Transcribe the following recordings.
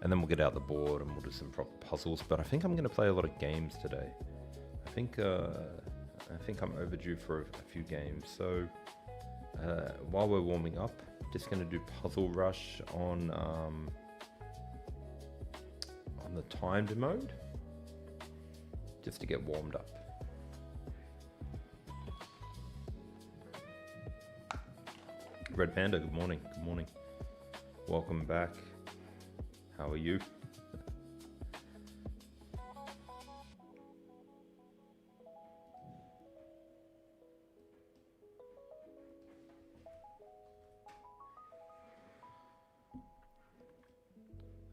And then we'll get out the board and we'll do some proper puzzles. But I think I'm going to play a lot of games today. I think I'm overdue for a few games. So while we're warming up, just going to do Puzzle Rush on the timed mode, just to get warmed up. Red Panda, good morning. Good morning. Welcome back. How are you?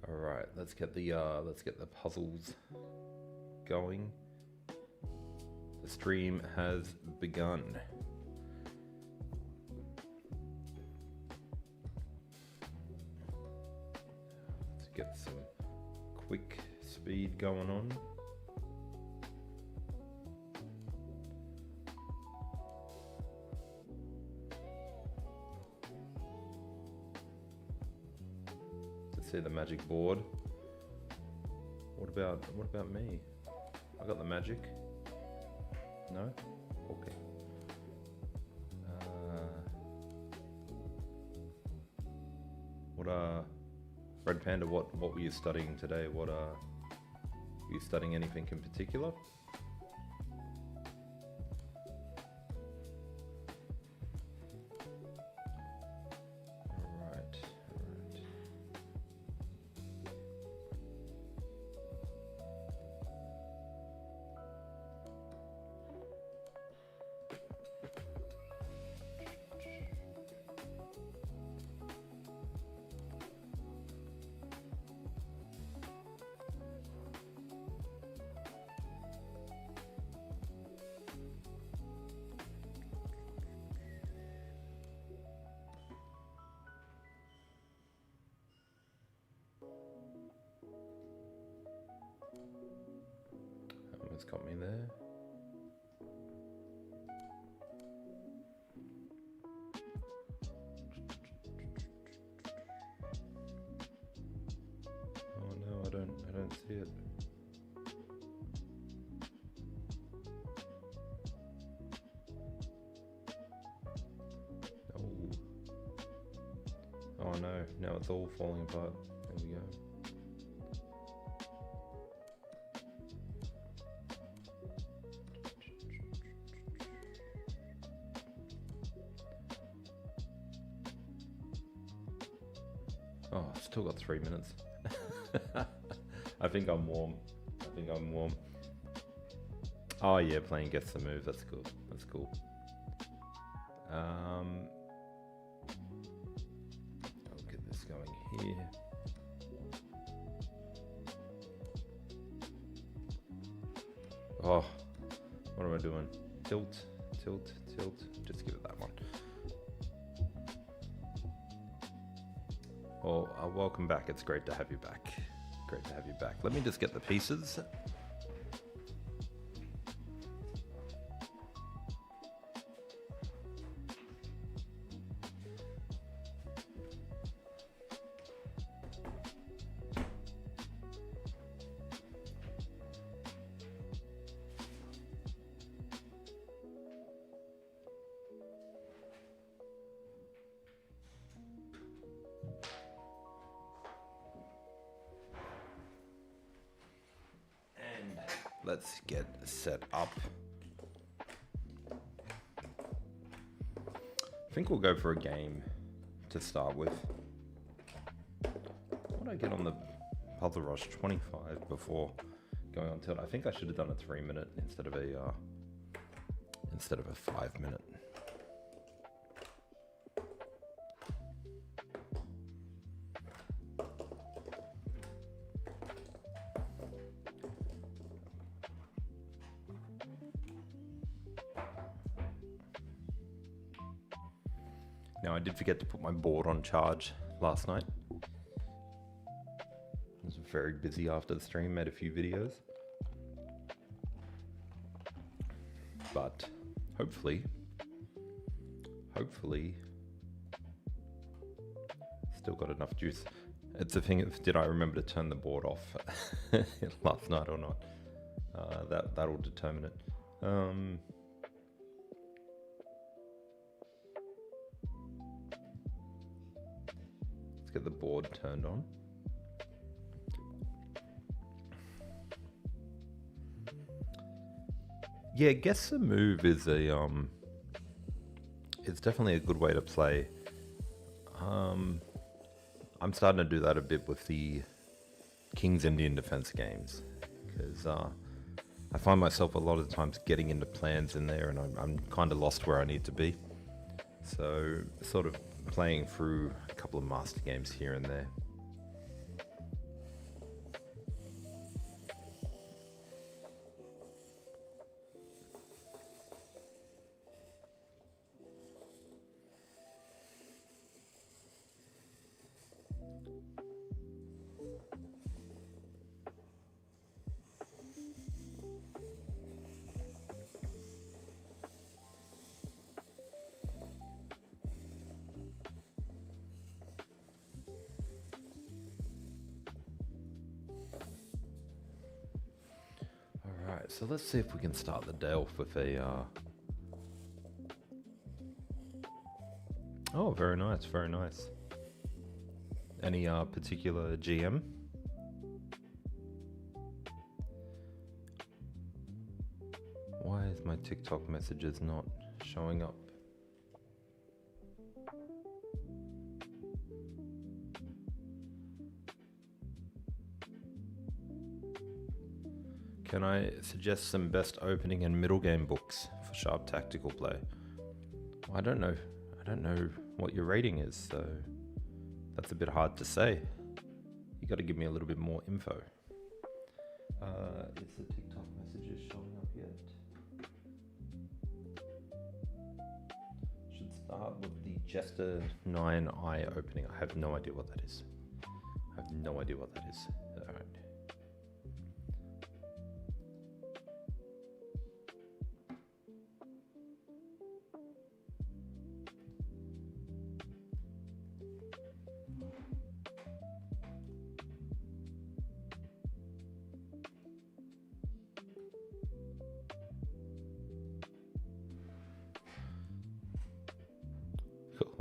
All right, let's get the puzzles going. The stream has begun. Let's get some quick speed going on. See the magic board. What about me? I got the magic. No? Okay. Red Panda, what were you studying today? Were you studying anything in particular? It's got me there. Oh no, I don't see it. Oh no, now it's all falling apart. There we go. Oh, still got 3 minutes. I think I'm warm. Oh yeah, playing Guess the Move. That's cool. That's cool. I'll get this going here. Oh, what am I doing? Tilt. Just give it that one. Well, welcome back. It's great to have you back. Great to have you back. Let me just get the pieces. Let's get set up. I think we'll go for a game to start with. What did I get on the Puzzle Rush? 25 before going on tilt. I think I should have done a 3 minute instead of a 5 minute. Now, I did forget to put my board on charge last night. I was very busy after the stream, made a few videos. But hopefully, still got enough juice. It's a thing of, did I remember to turn the board off last night or not? That'll determine it. Let's get the board turned on. Yeah, guess the move is it's definitely a good way to play. I'm starting to do that a bit with the King's Indian Defense games, because I find myself a lot of the times getting into plans in there, and I'm kind of lost where I need to be. So sort of playing through a couple of master games here and there. Alright, so let's see if we can start the day off with a... Oh, very nice, very nice. Any particular GM? Why is my TikTok messages not showing up? Can I suggest some best opening and middle game books for sharp tactical play? Well, I don't know what your rating is, so that's a bit hard to say. You got to give me a little bit more info. Is the TikTok messages showing up yet? Should start with the Jester 9i opening. I have no idea what that is. I have no idea what that is. All right.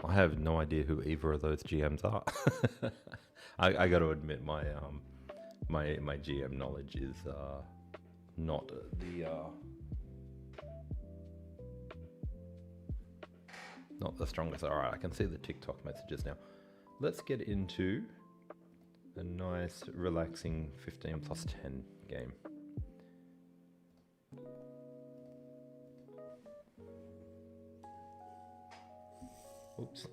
I have no idea who either of those GMs are. I got to admit, my GM knowledge is not the strongest. All right, I can see the TikTok messages now. Let's get into a nice, relaxing 15 plus 10 game. Oops.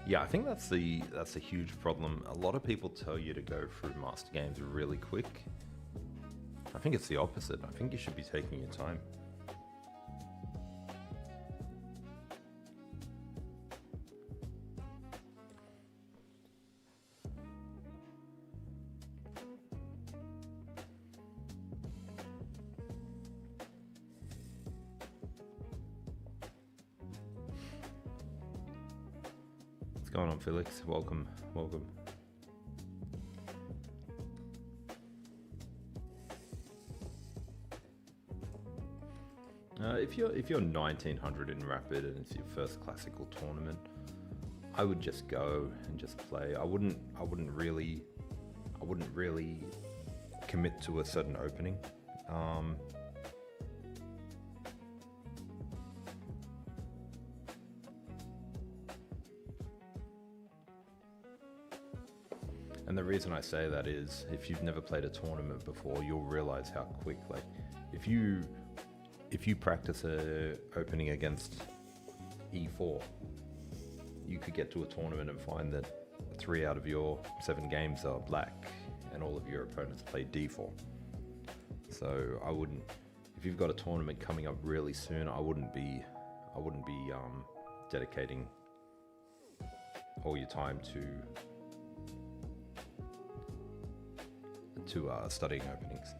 Yeah, I think that's a huge problem. A lot of people tell you to go through master games really quick. I think it's the opposite. I think you should be taking your time. What's going on, Felix? Welcome. If you're 1900 in Rapid and it's your first classical tournament, I would just go and just play. I wouldn't really commit to a certain opening. And the reason I say that is, if you've never played a tournament before, you'll realize how quick, like, if you practice a opening against E4, you could get to a tournament and find that 3 out of your 7 games are black and all of your opponents play D4. So I wouldn't, if you've got a tournament coming up really soon, I wouldn't be dedicating all your time to studying openings.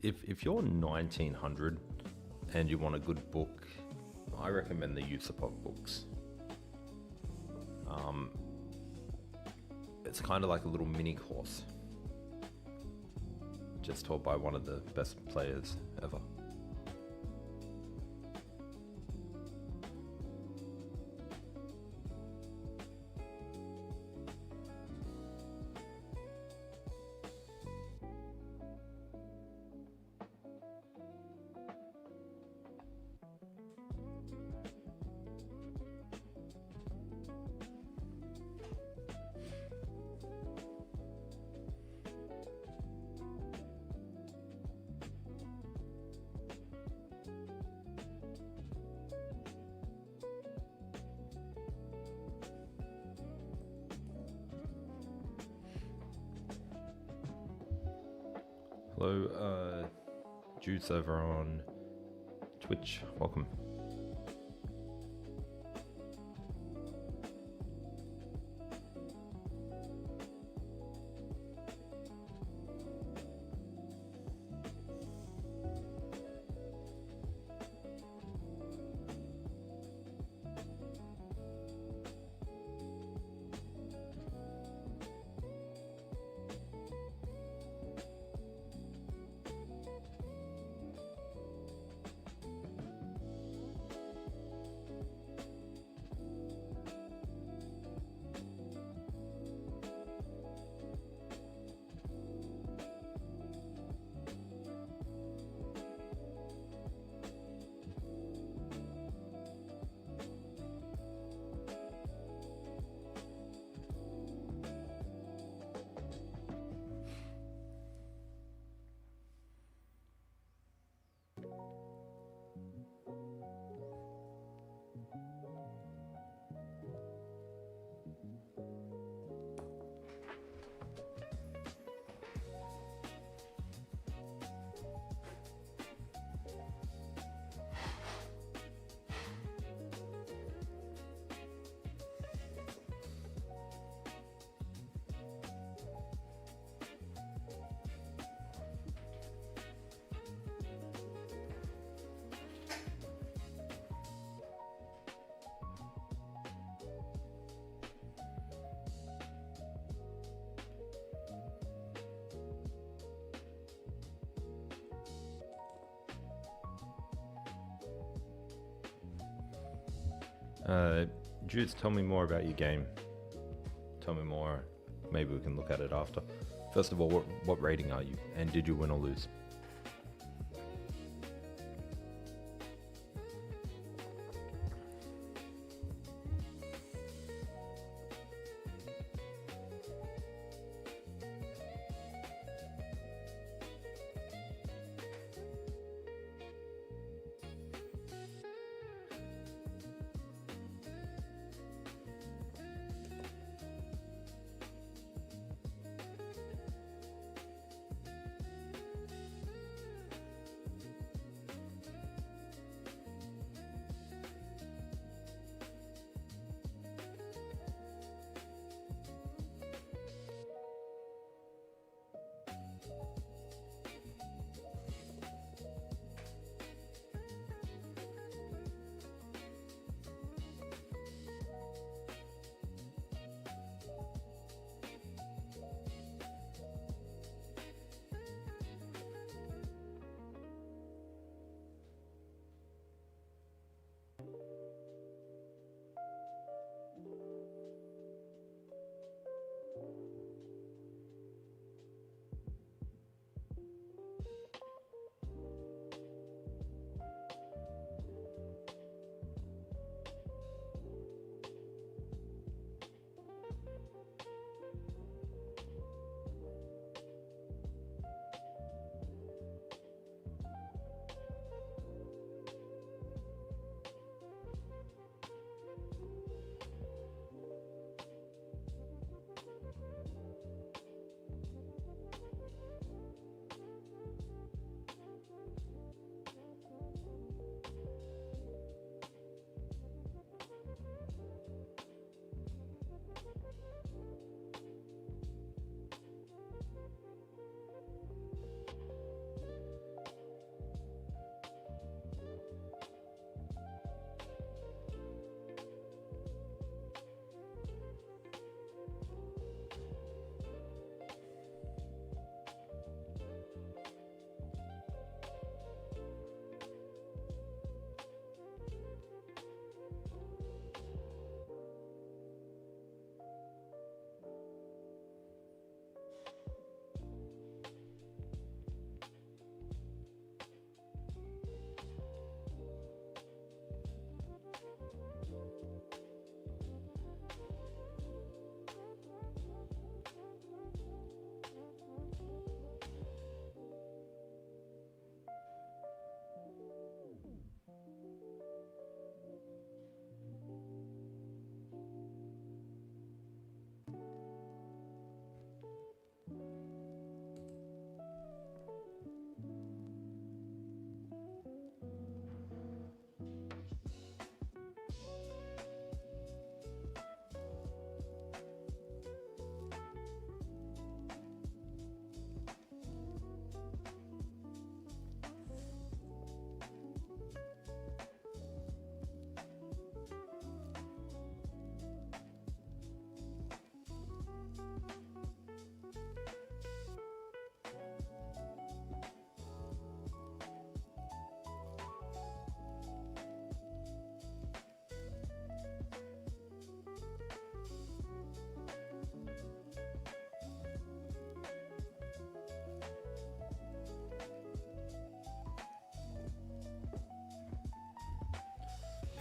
if you're 1900 and you want a good book, I recommend the Yusupov books. It's kind of like a little mini course, just taught by one of the best players ever. Hello, Jude's over on Twitch. Welcome. Jude, tell me more about your game. Tell me more. Maybe we can look at it after. First of all, what rating are you? And did you win or lose?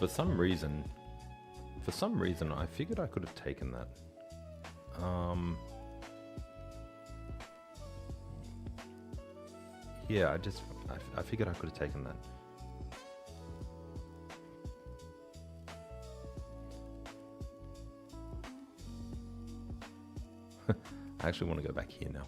For some reason, I figured I could have taken that. Yeah, I figured I could have taken that. I actually want to go back here now.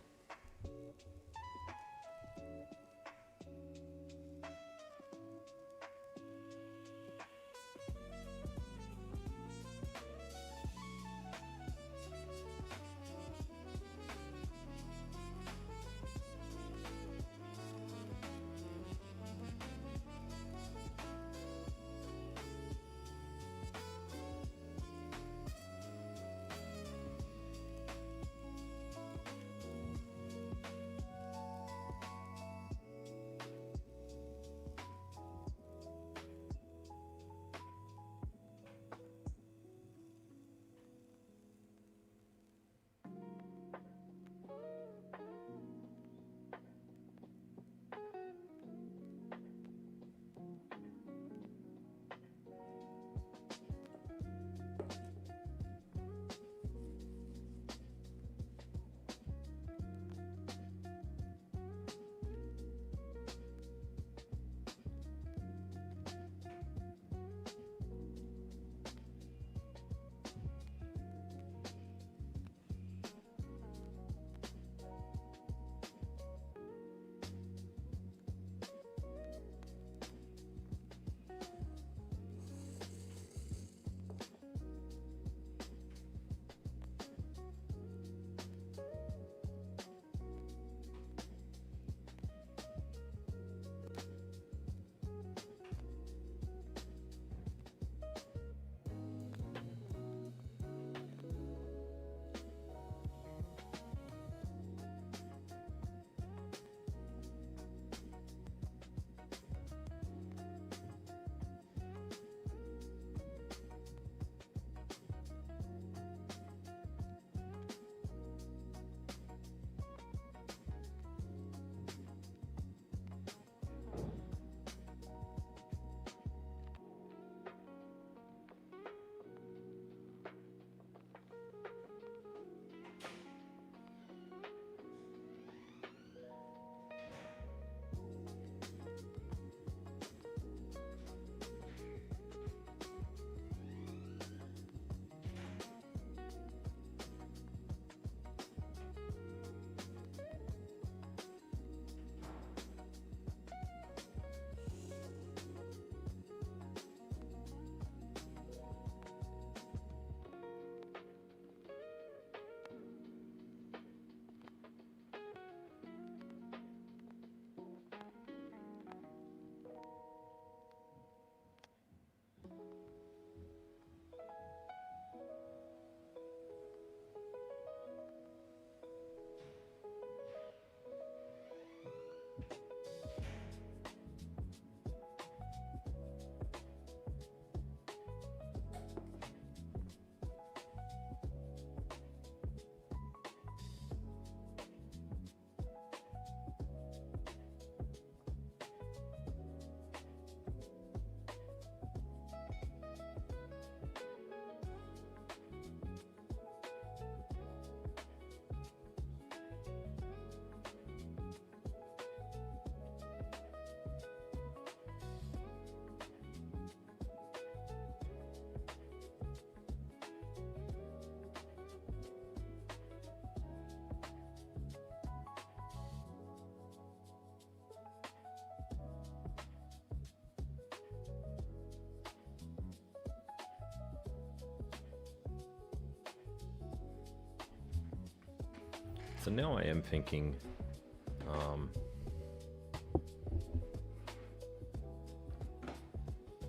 So now I am thinking,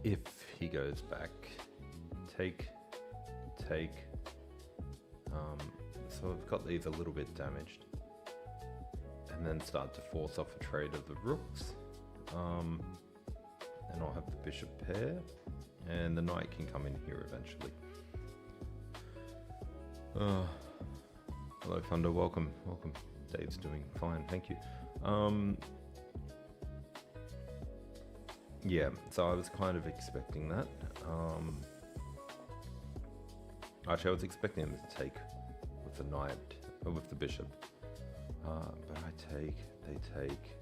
if he goes back, take, so I've got these a little bit damaged, and then start to force off a trade of the rooks, and I'll have the bishop pair, and the knight can come in here eventually. Hello Thunder, welcome. Dave's doing fine, thank you. Yeah, so I was kind of expecting that. Actually, I was expecting him to take with the knight, or with the bishop. But I take, they take,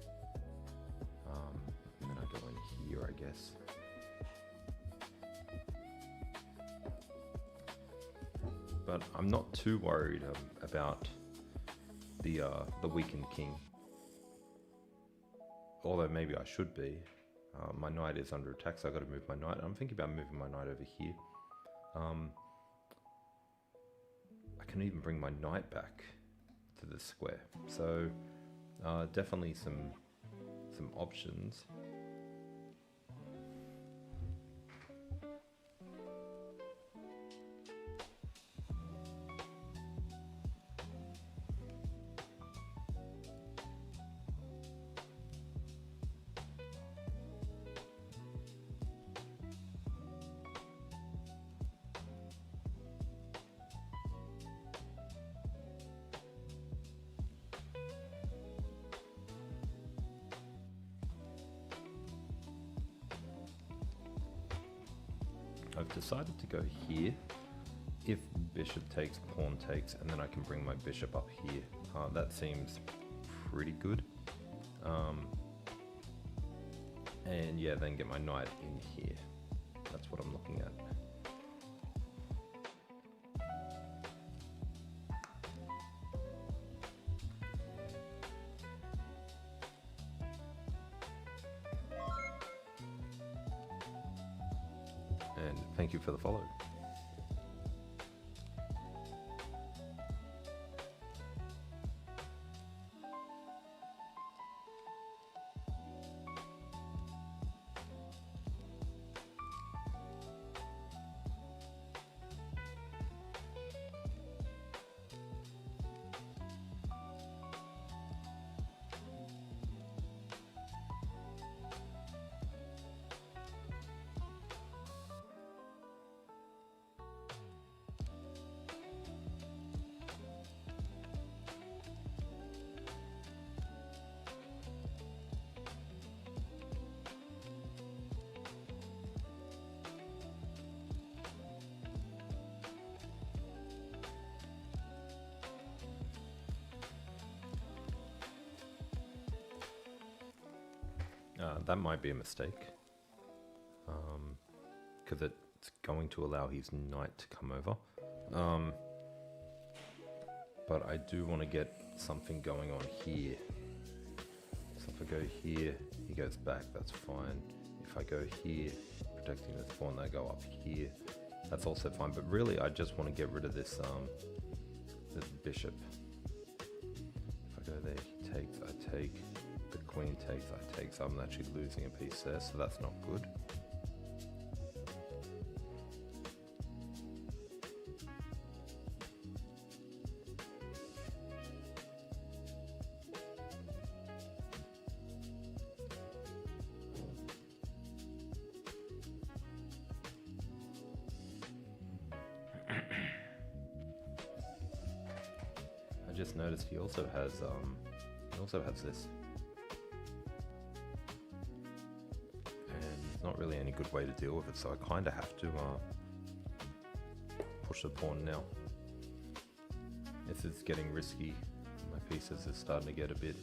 and then I go in here, I guess. But I'm not too worried about the weakened king. Although maybe I should be. My knight is under attack, so I've got to move my knight. I'm thinking about moving my knight over here. I can even bring my knight back to the square. So definitely some options. I've decided to go here. If bishop takes, pawn takes, and then I can bring my bishop up here. That seems pretty good. And yeah, then get my knight in here. That's what I'm looking at. And thank you for the follow. That might be a mistake, because it's going to allow his knight to come over. But I do want to get something going on here. So if I go here, he goes back, that's fine. If I go here, protecting this pawn, they go up here, that's also fine. But really, I just want to get rid of this bishop. If I go there, he takes, I take. The queen takes, I take, so I'm actually losing a piece there, so that's not good. I just noticed he also has this. Not really any good way to deal with it, so I kind of have to push the pawn now. This is getting risky. My pieces are starting to get a bit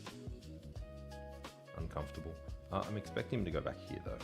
uncomfortable. I'm expecting him to go back here though.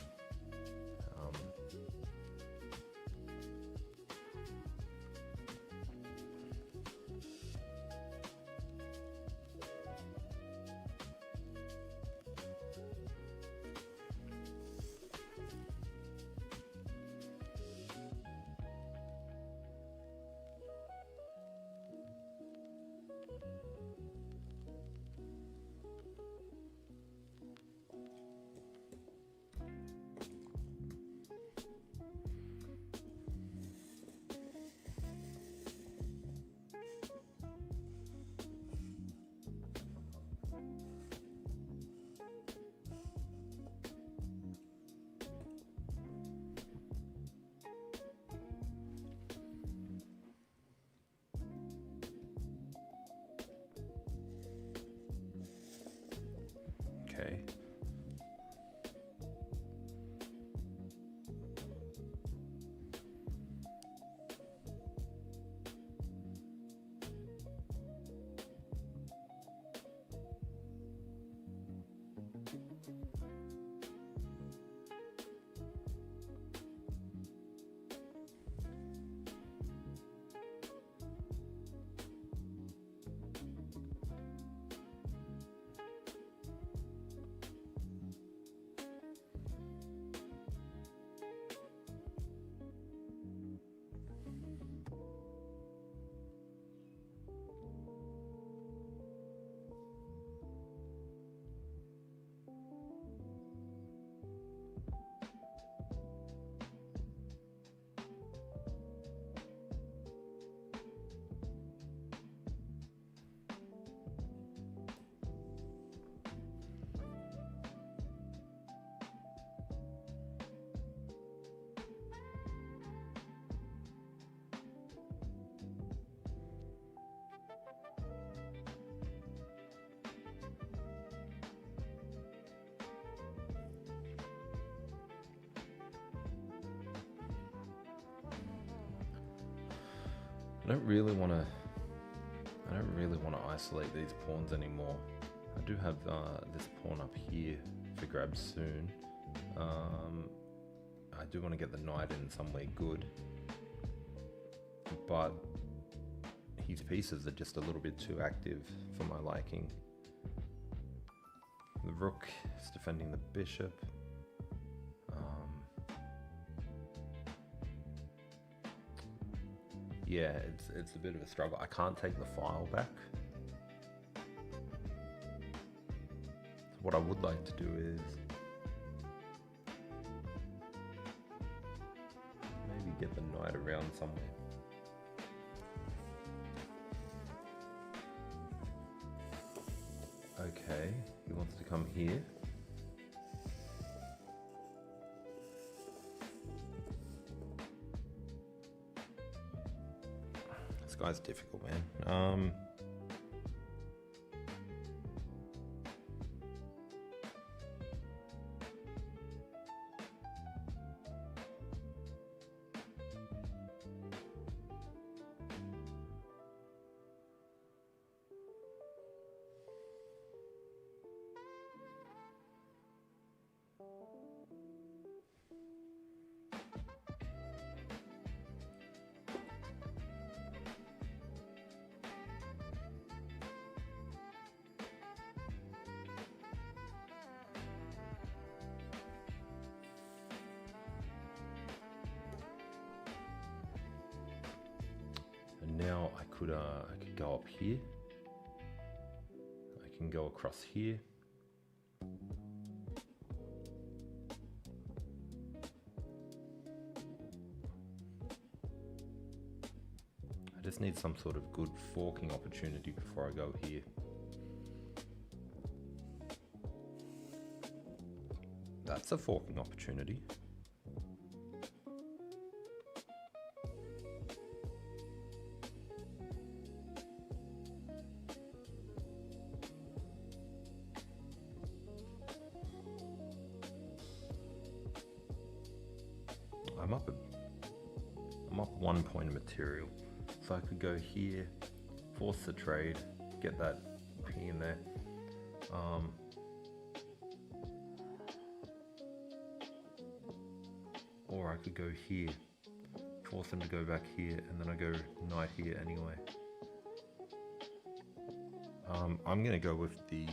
I don't really want to isolate these pawns anymore. I do have this pawn up here for grab soon. I do want to get the knight in somewhere good, but his pieces are just a little bit too active for my liking. The rook is defending the bishop. Yeah, it's a bit of a struggle. I can't take the file back. What I would like to do is maybe get the knight around somewhere. Okay, he wants to come here. This guy's difficult, man. And now I could go up here. I can go across here. I just need some sort of good forking opportunity before I go here. That's a forking opportunity. I'm up 1 point of material, so I could go here, force the trade, get that P in there. Or I could go here, force them to go back here, and then I go knight here anyway. I'm gonna go with the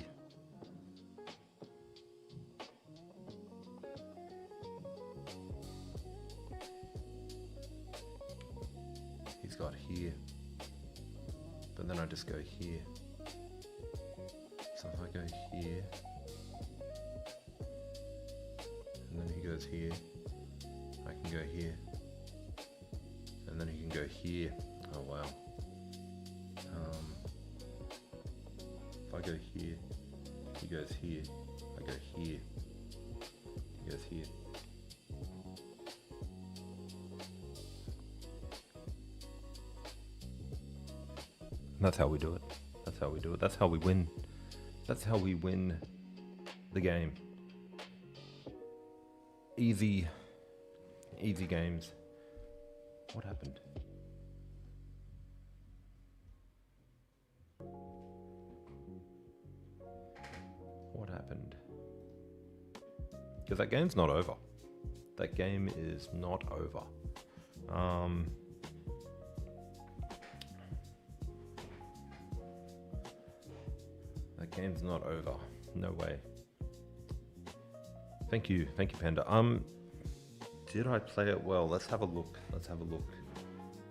he's got here, but then I just go here. So if I go here, and then he goes here, I can go here, and then he can go here. Oh wow. If I go here, he goes here. I go here, he goes here. That's how we do it. That's how we do it. That's how we win. That's how we win the game. Easy games. What happened? What happened? Because that game's not over. That game is not over. That game's not over. No way. Thank you, Panda. Did I play it well? Let's have a look.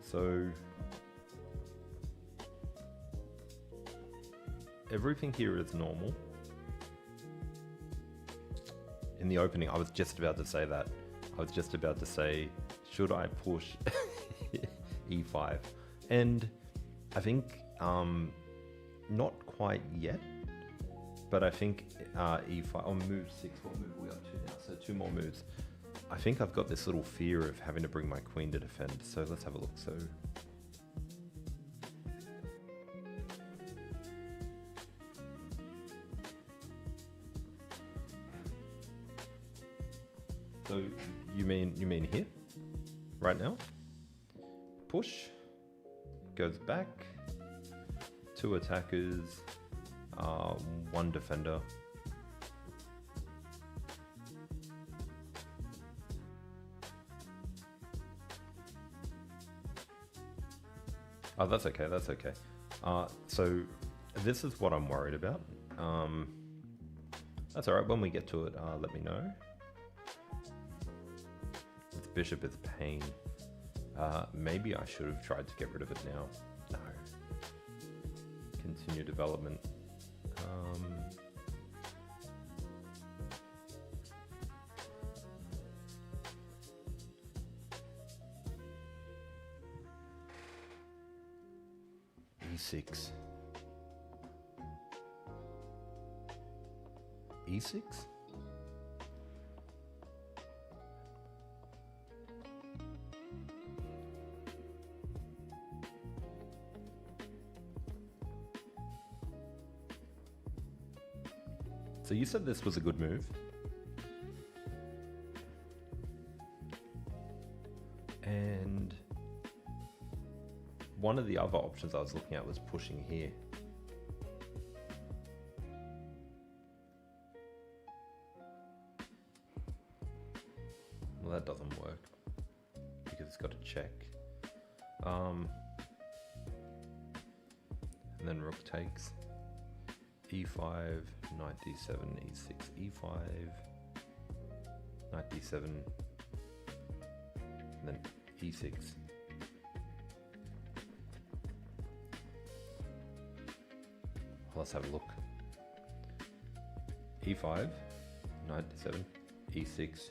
So everything here is normal. In the opening, I was just about to say that. I was just about to say, should I push e5? And I think not quite yet, but I think e5 on move 6. What move are we up to now? So 2 more moves. I think I've got this little fear of having to bring my queen to defend. So let's have a look. So you mean here, right now? Push. goes back. 2 attackers, 1 defender. Oh, that's okay, that's okay. So this is what I'm worried about. That's alright, when we get to it, let me know. This bishop is pain. Maybe I should have tried to get rid of it now. No. Continue development. E6. E6? So you said this was a good move. And one of the other options I was looking at was pushing here. Well, that doesn't work because it's got to check. And then rook takes. E5, knight d7, e6, e5, knight d7, and then e6. Let's have a look. e5, knight d7, e6,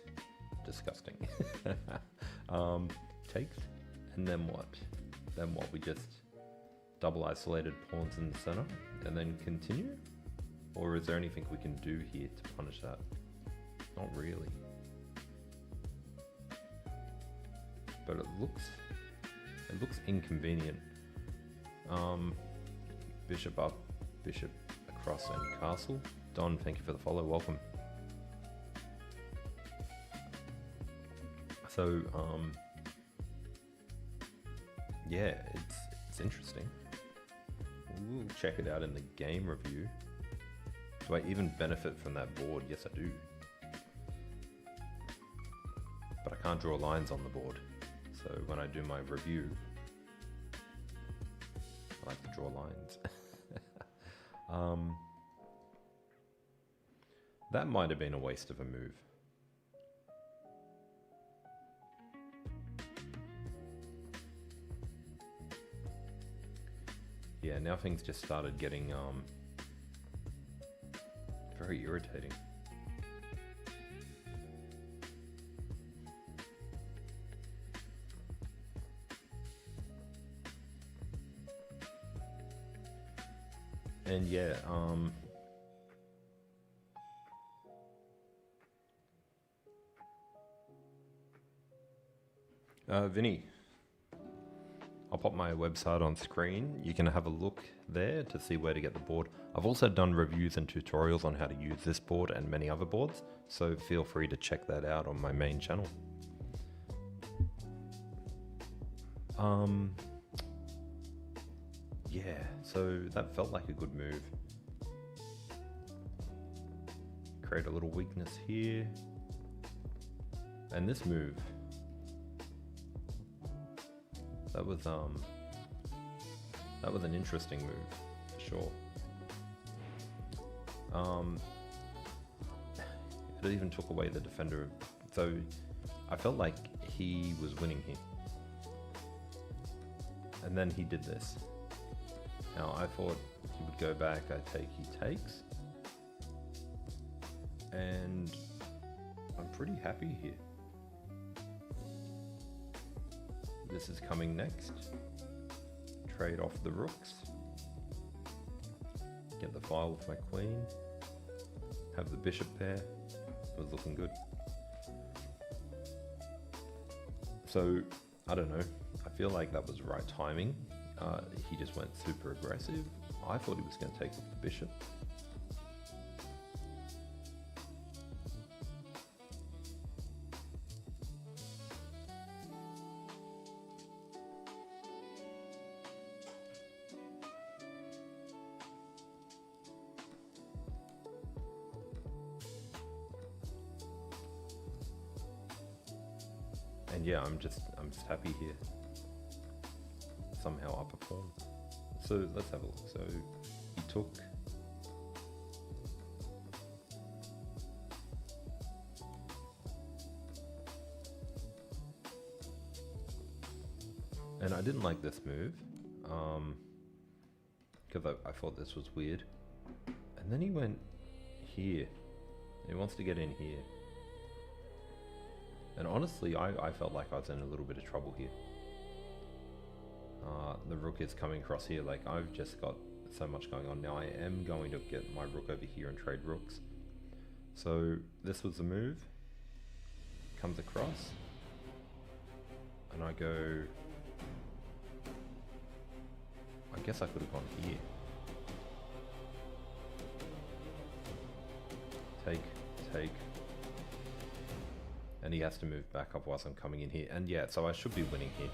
disgusting. Takes, and then what? Then what? We just double isolated pawns in the center and then continue? Or is there anything we can do here to punish that? Not really. But it looks inconvenient. Bishop up, bishop across, and castle. Don, thank you for the follow, welcome. So yeah, it's interesting. We'll check it out in the game review. Do I even benefit from that board? Yes, I do. But I can't draw lines on the board. So when I do my review, I like to draw lines. That might have been a waste of a move. Yeah, now things just started getting very irritating. And yeah, Vinny, I'll pop my website on screen. You can have a look there to see where to get the board. I've also done reviews and tutorials on how to use this board and many other boards, so feel free to check that out on my main channel. Yeah, so that felt like a good move. Create a little weakness here. And this move, that was an interesting move, for sure. It even took away the defender, so I felt like he was winning here. And then he did this. Now I thought he would go back, I take, he takes. And I'm pretty happy here. This is coming next. Trade off the rooks. Get the file with my queen. Have the bishop there. It was looking good. So, I don't know. I feel like that was right timing. He just went super aggressive. I thought he was going to take off the bishop. And yeah, I'm just happy here. Somehow upper pawn. So let's have a look. So he took. And I didn't like this move, because I thought this was weird. And then he went here. He wants to get in here. And honestly, I felt like I was in a little bit of trouble here. The rook is coming across here. Like, I've just got so much going on. Now I am going to get my rook over here and trade rooks. So this was the move. Comes across. And I go... I guess I could have gone here. Take. And he has to move back up whilst I'm coming in here. And yeah, so I should be winning here.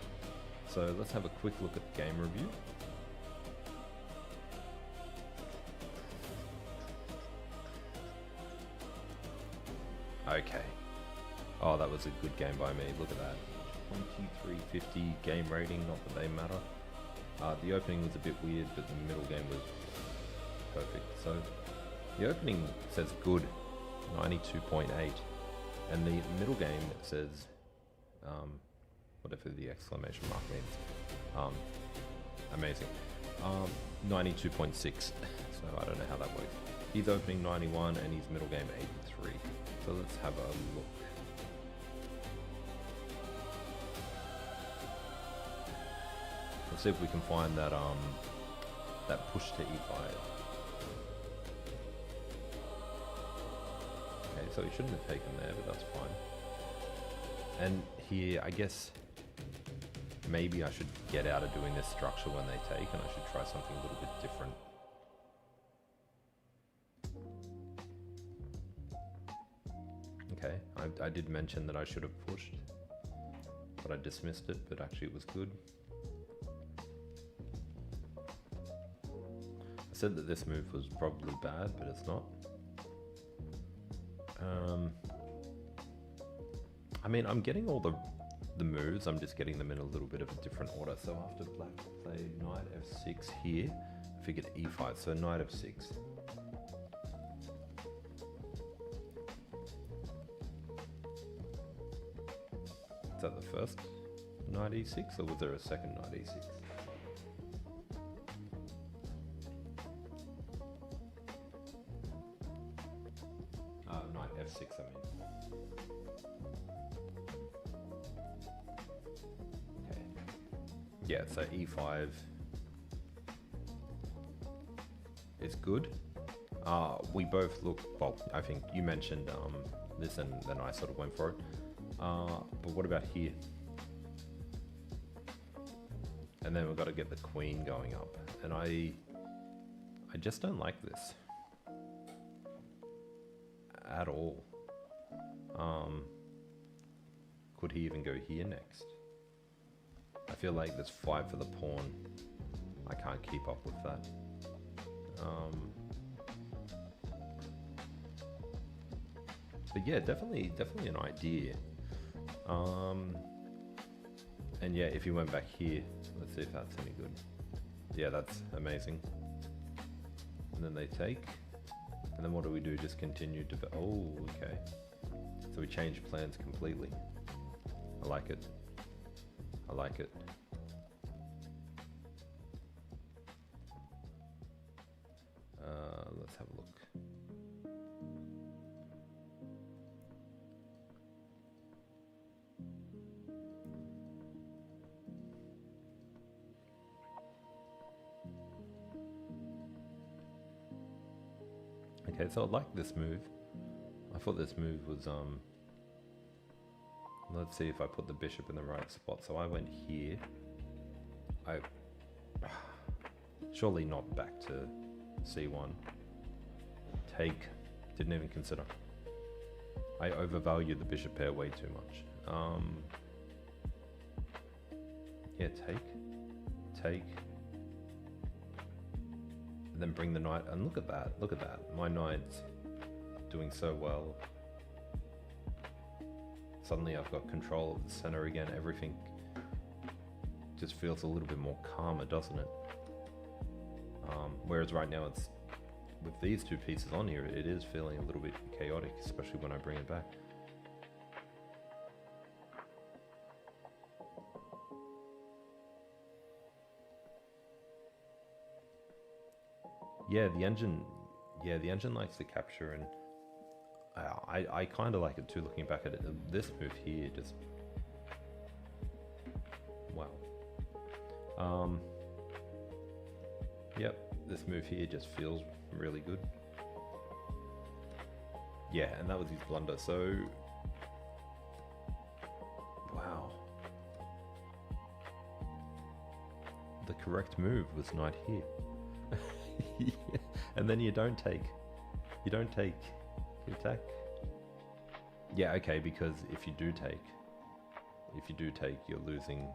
So let's have a quick look at the game review. Okay. Oh, that was a good game by me. Look at that. 2350 game rating, not that they matter. The opening was a bit weird, but the middle game was perfect. So the opening says good, 92.8, and the middle game says whatever the exclamation mark means, amazing, 92.6. So I don't know how that works. He's opening 91 and his middle game 83. So let's have a look. Let's see if we can find that that push to e5. Okay, so he shouldn't have taken there, but that's fine. And here, I guess maybe I should get out of doing this structure when they take, and I should try something a little bit different. Okay, I did mention that I should have pushed, but I dismissed it, but actually it was good. I said that this move was probably bad, but it's not. I mean, I'm getting all the moves, I'm just getting them in a little bit of a different order. So after black played knight f6 here, I figured e5, so knight f6. Is that the first knight e6, or was there a second knight e6? Knight f6, I mean. Okay. Yeah, so e5 is good. We both look, well, I think you mentioned this, and then I sort of went for it. But what about here? And then we've got to get the queen going up, and I just don't like this at all. Could he even go here next? I feel like this fight for the pawn, I can't keep up with that. But yeah, definitely an idea. And yeah, if you went back here, let's see if that's any good. Yeah, that's amazing. And then they take. And then what do we do? Just continue to... Oh, okay. So we change plans completely. I like it. I like it. Let's have a look. Okay, so I like this move. I thought this move was, let's see if I put the bishop in the right spot. So I went here. Surely not back to c1. Take. Didn't even consider. I overvalued the bishop pair way too much. Yeah, take. And then bring the knight, and look at that, my knight's doing so well. Suddenly I've got control of the center again. Everything just feels a little bit more calmer, doesn't it? Whereas right now it's, with these two pieces on here, it is feeling a little bit chaotic, especially when I bring it back. Yeah, the engine likes to capture, and I kind of like it too, looking back at it. This move here just, wow. Yep, this move here just feels really good. Yeah, and that was his blunder, so, wow. The correct move was knight here. And then you don't take you attack. Yeah, okay, because if you do take, you're losing.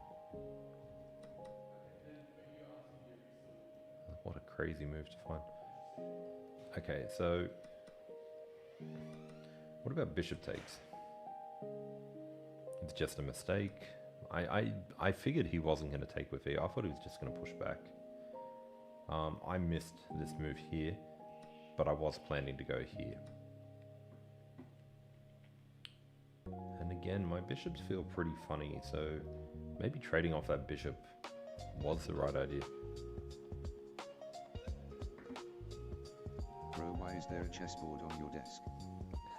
What a crazy move to find. Okay, so what about bishop takes? It's just a mistake. I figured he wasn't going to take with e. I thought he was just going to push back. I missed this move here, but I was planning to go here. And again, my bishops feel pretty funny, so maybe trading off that bishop was the right idea. Bro, why is there a chessboard on your desk?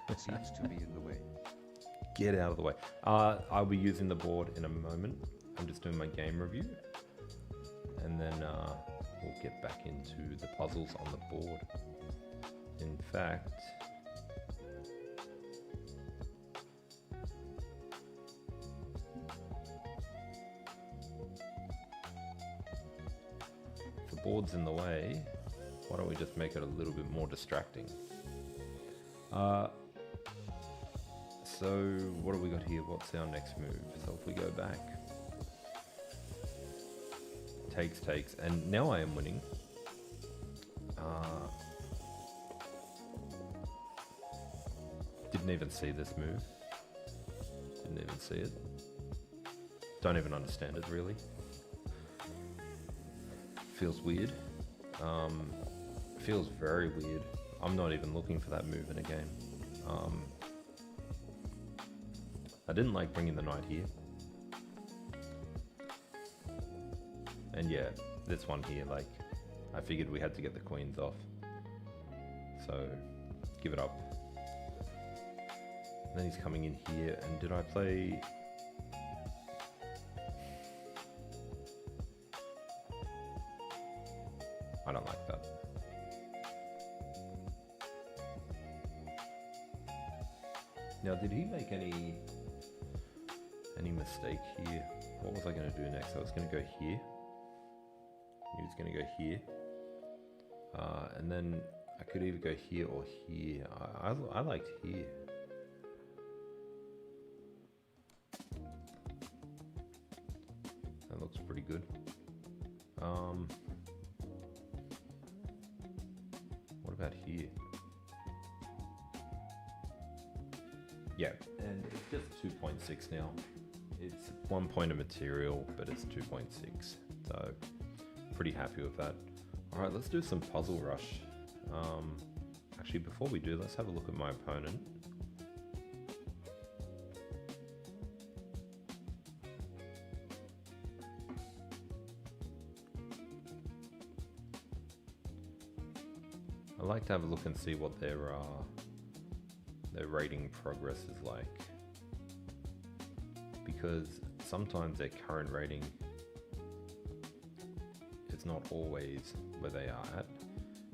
It seems to be in the way. Get out of the way. I'll be using the board in a moment. I'm just doing my game review, and then we'll get back into the puzzles on the board. In fact, if the board's in the way, why don't we just make it a little bit more distracting? So what do we got here? What's our next move? So if we go back, takes, and now I am winning. Didn't even see this move. Didn't even see it. Don't even understand it, really. Feels weird. Feels very weird. I'm not even looking for that move in a game. I didn't like bringing the knight here. And yeah, this one here, like, I figured we had to get the queens off. So, give it up. And then he's coming in here, and did I play... I don't like that. Now, did he make any mistake here? What was I going to do next? I was going to go here. He was going to go here. And then I could either go here or here. I liked here. That looks pretty good. What about here? Yeah, and it's just 2.6 now. It's 1 point of material, but it's 2.6. So, pretty happy with that. Alright, let's do some puzzle rush. Actually, before we do, let's have a look at my opponent. I like to have a look and see what their rating progress is like, because sometimes their current rating is not always where they are at.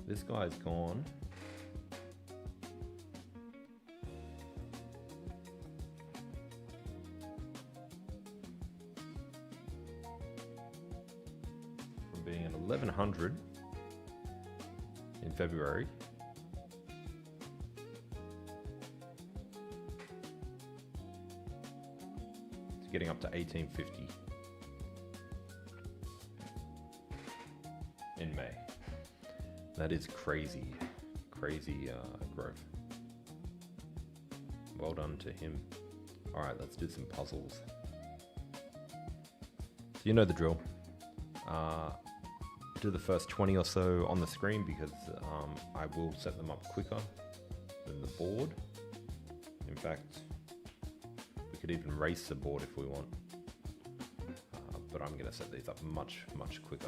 This guy's gone from being an 1100 in February to getting up to 1850 in May. That is crazy growth. Well done to him. All right, let's do some puzzles. So you know the drill. Do the first 20 or so on the screen because I will set them up quicker than the board. In fact, we could even race the board if we want. But I'm going to set these up much, much quicker.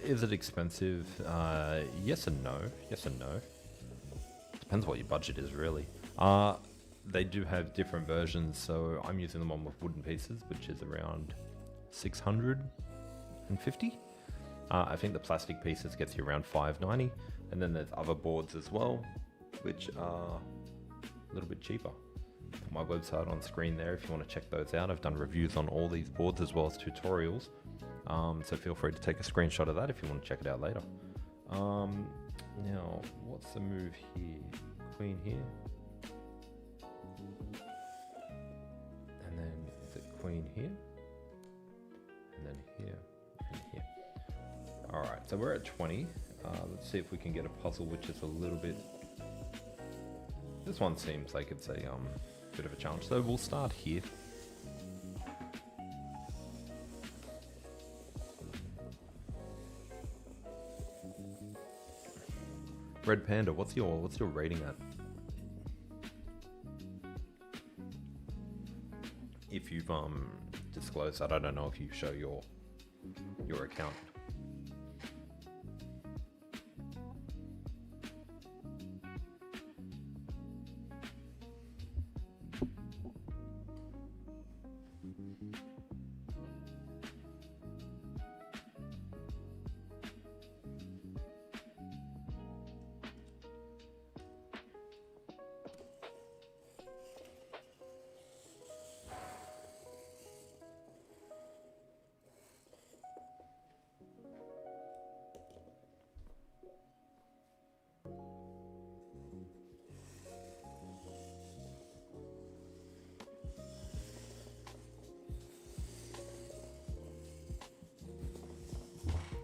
Is it expensive? Yes and no. Yes and no. Depends what your budget is, really. They do have different versions, so I'm using the one with wooden pieces, which is around 650. I think the plastic pieces gets you around 590, and then there's other boards as well, which are a little bit cheaper. Put my website on screen there if you want to check those out. I've done reviews on all these boards as well as tutorials. So feel free to take a screenshot of that if you want to check it out later. Now, what's the move here? Queen here. And then is it queen here? And then here and here. Alright, so we're at 20. Let's see if we can get a puzzle which is a little bit... This one seems like it's a bit of a challenge. So we'll start here. Red Panda, what's your rating at? If you've disclosed that, I don't know if you show your account.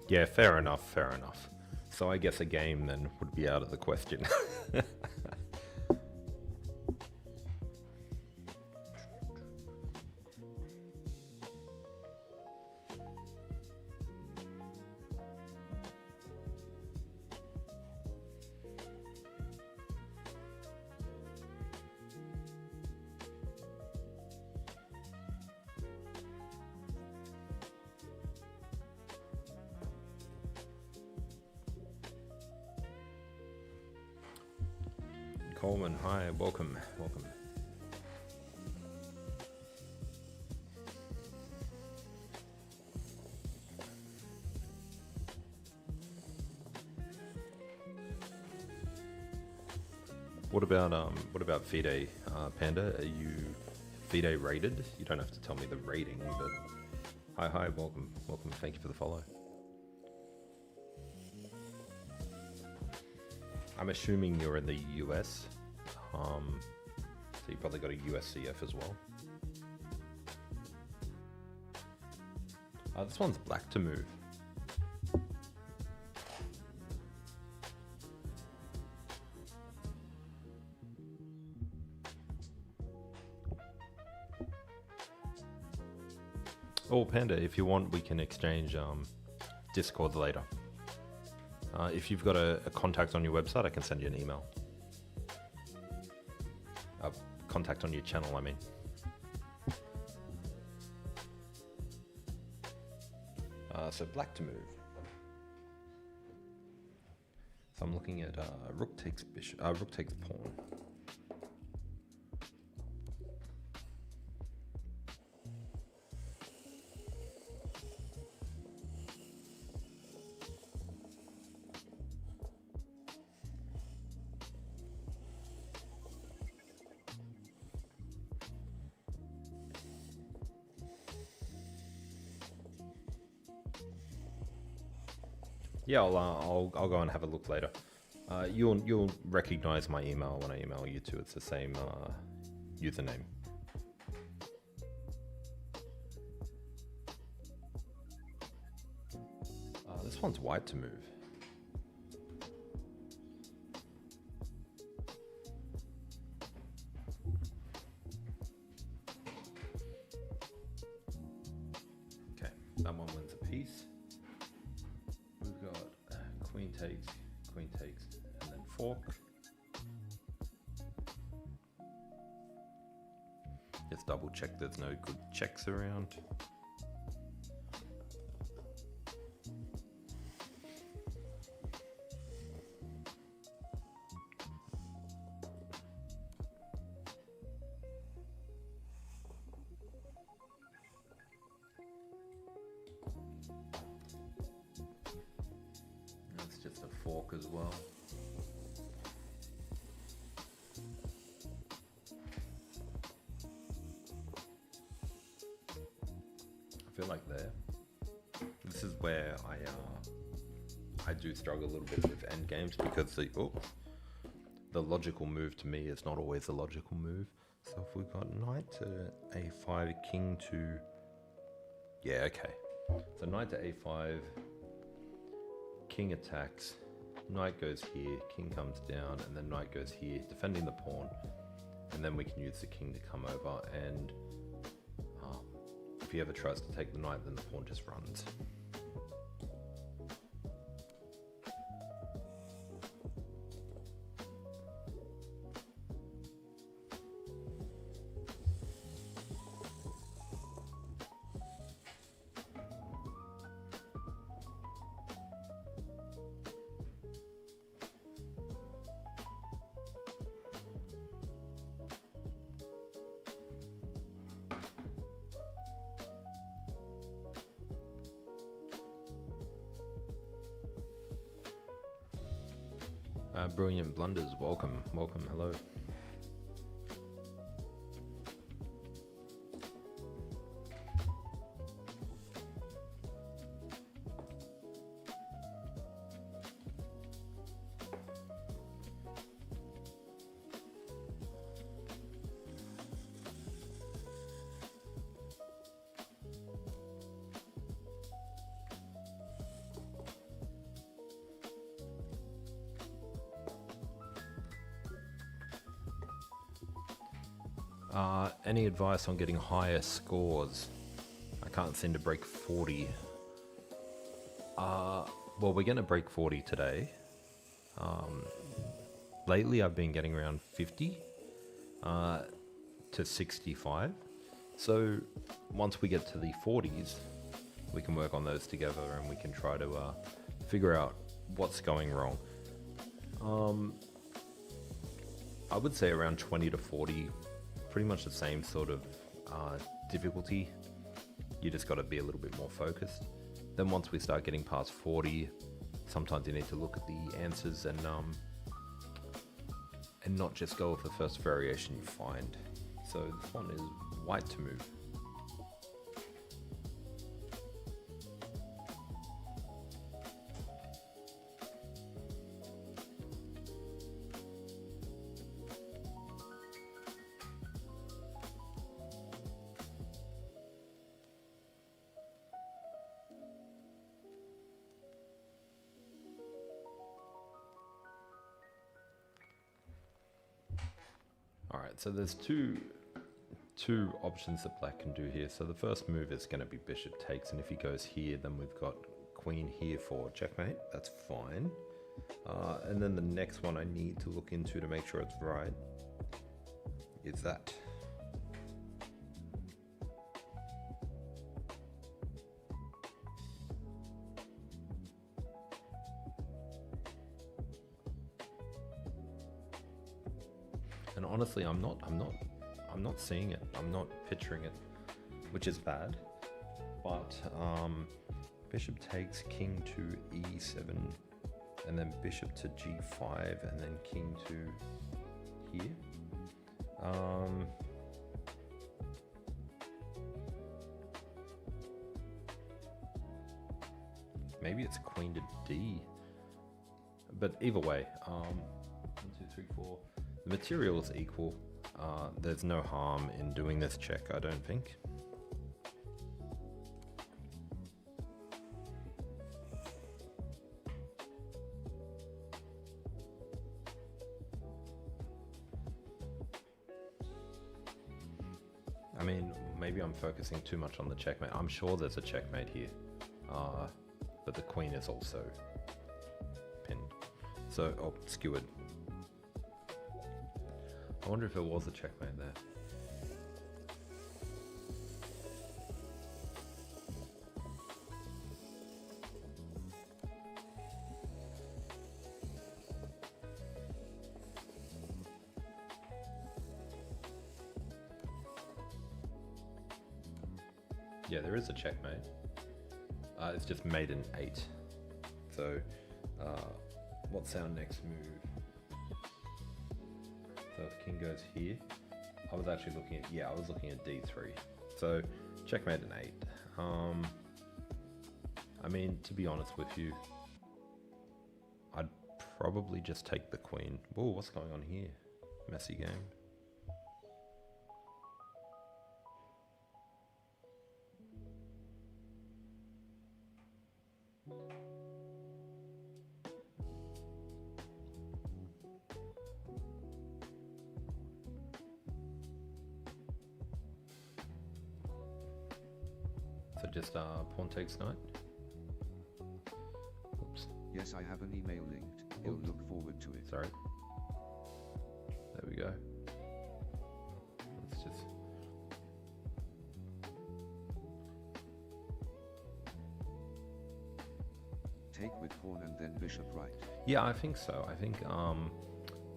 Yeah, fair enough, fair enough. So I guess a game then would be out of the question. Coleman, hi, welcome, welcome. What about FIDE, Panda? Are you FIDE rated? You don't have to tell me the rating, but hi, welcome, welcome. Thank you for the follow. I'm assuming you're in the US, so you probably got a USCF as well. This one's black to move. Oh, Panda, if you want, we can exchange Discord later. If you've got a contact on your website, I can send you an email. Contact on your channel, I mean. So black to move. So I'm looking at rook takes bishop, rook takes pawn. Yeah, I'll go and have a look later. You'll recognize my email when I email you too. It's the same username. This one's white to move. Okay, that one wins a piece. We've got queen takes, and then fork. Just double check there's no good checks around. That's just a fork as well. I feel like this is where I do struggle a little bit with endgames because the logical move to me is not always the logical move. So if we've got knight to a5, king to, yeah, okay. So knight to a5, king attacks, knight goes here, king comes down, and then knight goes here, defending the pawn, and then we can use the king to come over, and if he ever tries to take the knight, then the pawn just runs. Brilliant blunders, welcome, hello. Any advice on getting higher scores? I can't seem to break 40. Well, we're going to break 40 today. Lately, I've been getting around 50 to 65. So once we get to the 40s, we can work on those together and we can try to figure out what's going wrong. I would say around 20 to 40, pretty much the same sort of difficulty. You just got to be a little bit more focused. Then once we start getting past 40, sometimes you need to look at the answers and not just go with the first variation you find. So this one is white to move. All right, so there's two two options that black can do here. So the first move is going to be bishop takes, and if he goes here, then we've got queen here for checkmate. That's fine. And then the next one I need to look into to make sure it's right is that. And honestly, I'm not seeing it. I'm not picturing it, which is bad. But bishop takes, king to e7, and then bishop to g5, and then king to here. Maybe it's queen to d. But either way, 1, 2, 3, 4. The material is equal. There's no harm in doing this check, I don't think. I mean, maybe I'm focusing too much on the checkmate. I'm sure there's a checkmate here, but the queen is also pinned. So, oh, skewered. I wonder if there was a checkmate there. Yeah, there is a checkmate. It's just made an 8. So, what's our next move? So if king goes here, I was actually looking at, I was looking at d3. So, checkmate an 8. I mean, to be honest with you, I'd probably just take the queen. Whoa, what's going on here? Messy game. So just pawn takes knight. Oops. Yes, I have an email linked. He'll look forward to it. Sorry. There we go. Let's just. Take with pawn and then bishop right. Yeah, I think so. I think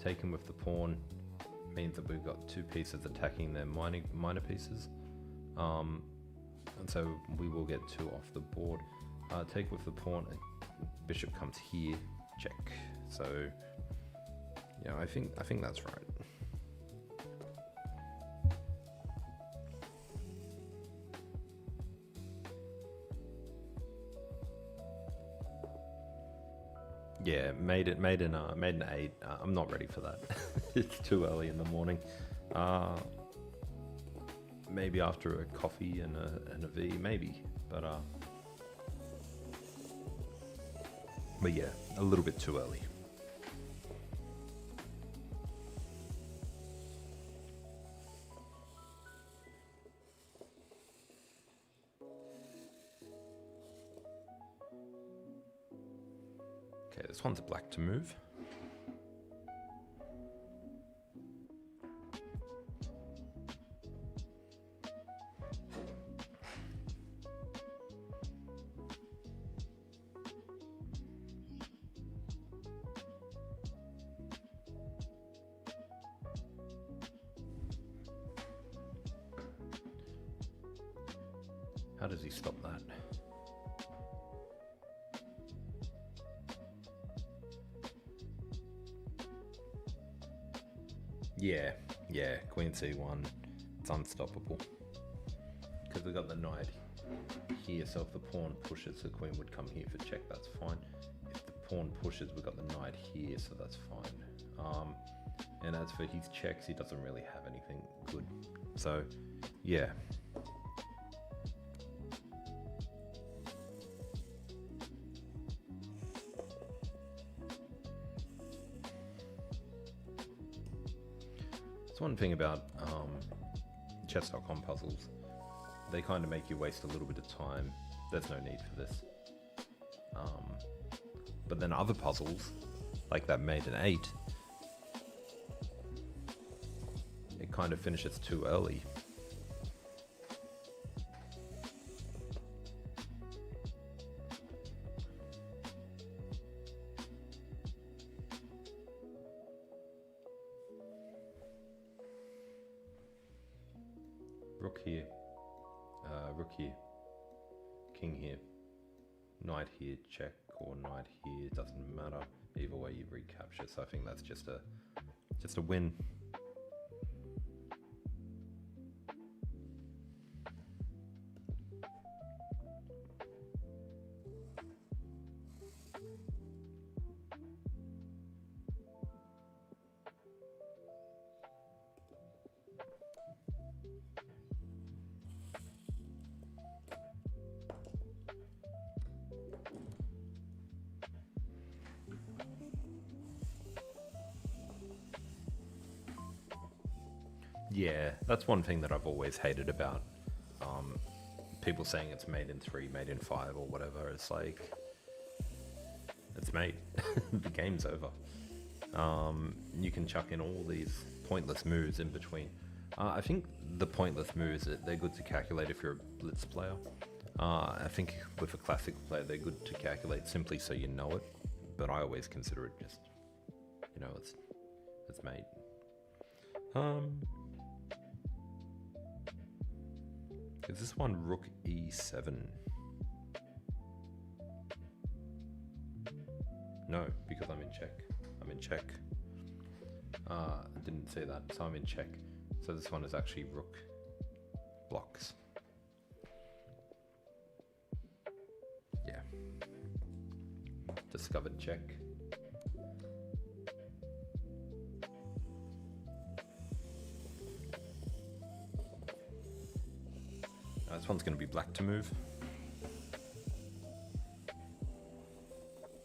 taking with the pawn means that we've got two pieces attacking their minor pieces. And so we will get 2 off the board. Take with the pawn, bishop comes here, check. So yeah, I think that's right. Yeah, made an 8. I'm not ready for that. It's too early in the morning. Maybe after a coffee and a V, maybe, but yeah, a little bit too early. Okay, this one's black to move. How does he stop that? Yeah, queen c1, it's unstoppable. Because we've got the knight here, so if the pawn pushes, the queen would come here for check, that's fine. If the pawn pushes, we've got the knight here, so that's fine. And as for his checks, he doesn't really have anything good. So, yeah. One thing about chess.com puzzles, they kind of make you waste a little bit of time. There's no need for this. But then other puzzles, like that made an 8, it kind of finishes too early. Rook here, rook here, king here, knight here, check, or knight here, doesn't matter. Either way you recapture, so I think that's just a win. Yeah, that's one thing that I've always hated about people saying it's made in 3, made in 5, or whatever. It's like, it's made. The game's over. You can chuck in all these pointless moves in between. I think the pointless moves, they're good to calculate if you're a blitz player. I think with a classic player, they're good to calculate simply so you know it. But I always consider it just, you know, it's made. Is this one rook e7? No, because I'm in check. I'm in check. I didn't say that, so I'm in check. So this one is actually rook blocks. Yeah. Discovered check. This one's going to be black to move.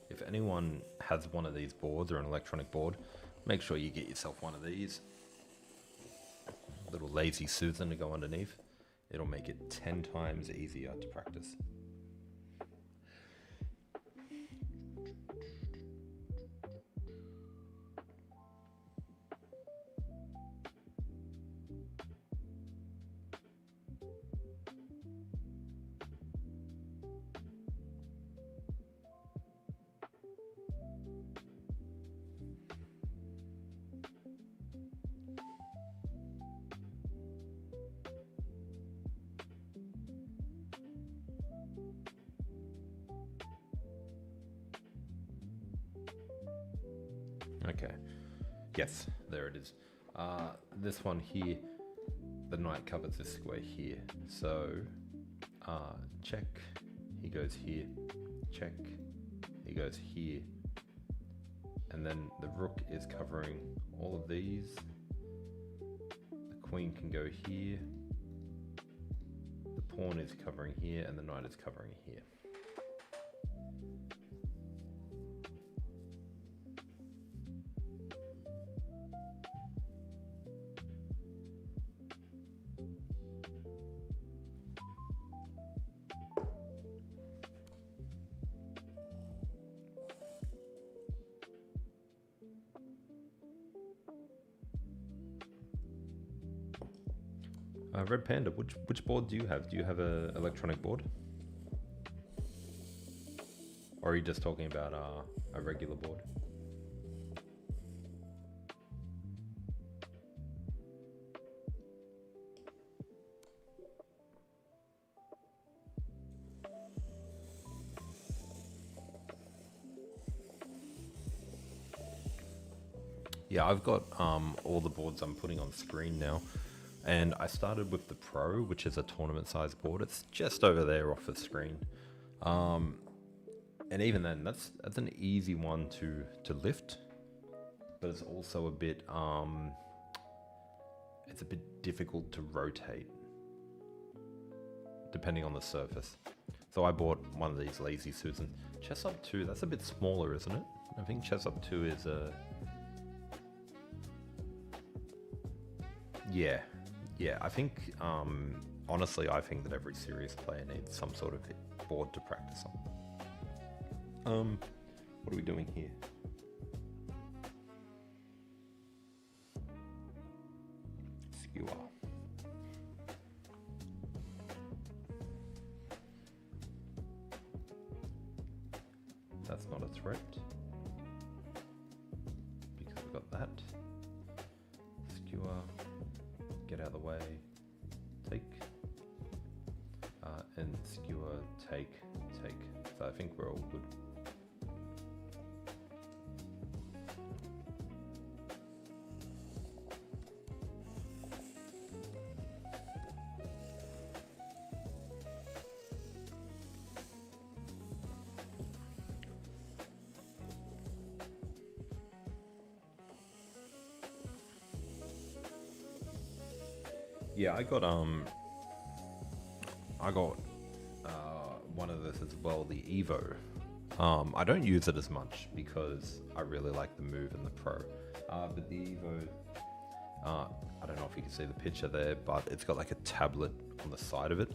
If anyone has one of these boards or an electronic board, make sure you get yourself one of these. Little lazy Susan to go underneath. It'll make it 10 times easier to practice. Okay, yes, there it is. This one here, the knight covers this square here. So, check, he goes here, check, he goes here. And then the rook is covering all of these. The queen can go here. The pawn is covering here, and the knight is covering here. Red Panda, which board do you have? Do you have a electronic board? Or are you just talking about a regular board? Yeah, I've got all the boards I'm putting on screen now. And I started with the Pro, which is a tournament size board. It's just over there off the screen. And even then, that's an easy one to lift. But it's also a bit difficult to rotate, depending on the surface. So I bought one of these Lazy Susan. Chessnut 2, that's a bit smaller, isn't it? I think Chessnut 2 is a... Yeah, Yeah, I think, honestly, I think that every serious player needs some sort of board to practice on. What are we doing here? Skewer. That's not a threat, because we've got that. Skewer, get out of the way, take, and skewer, take. So I think we're all good. Yeah, I got one of this as well, the Evo. I don't use it as much because I really like the Move and the Pro. But the Evo, I don't know if you can see the picture there, but it's got like a tablet on the side of it.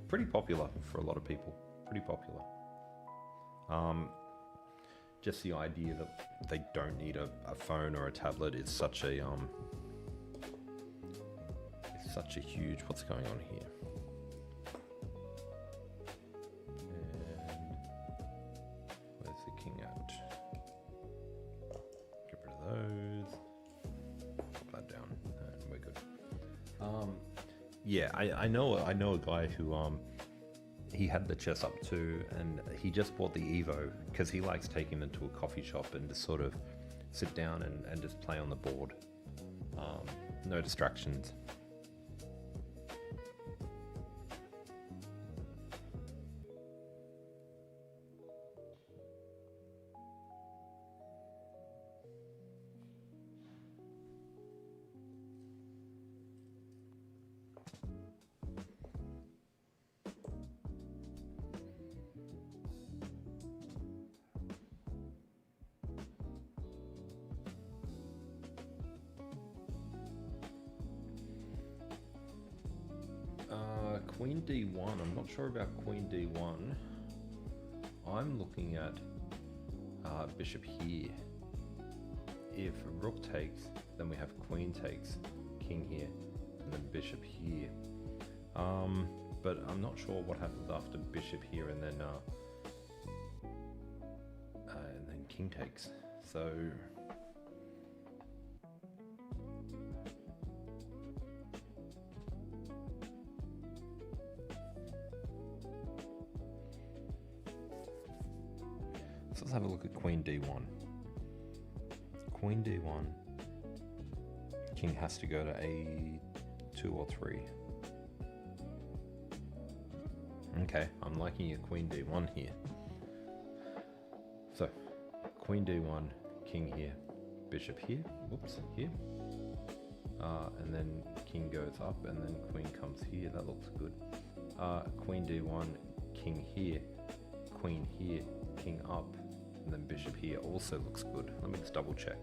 Pretty popular for a lot of people. Pretty popular. Just the idea that they don't need a phone or a tablet is such a huge, what's going on here? And where's the king at? Get rid of those. Put that down, and we're good. Yeah, I know a guy who he had the chess up too, and he just bought the Evo because he likes taking them to a coffee shop and just sort of sit down and just play on the board. No distractions. Queen D1, I'm not sure about Queen D1. I'm looking at bishop here. If rook takes, then we have queen takes, king here, and then bishop here. But I'm not sure what happens after bishop here and then king takes. So let's have a look at Queen D1. Queen D1. King has to go to A2 or 3. Okay, I'm liking your Queen D1 here. So, Queen D1, King here, Bishop here, whoops, here. And then King goes up and then Queen comes here, that looks good. Queen D1, King here, Queen here, King up, and then Bishop here also looks good. Let me just double check.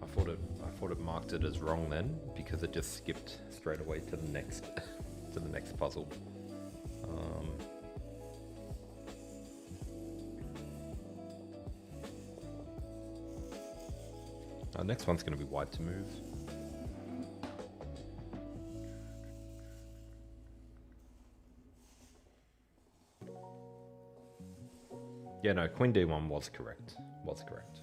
I thought it marked it as wrong then because it just skipped straight away to the next to the next puzzle. Next one's going to be white to move. Yeah, no, Queen D1 was correct. Was correct.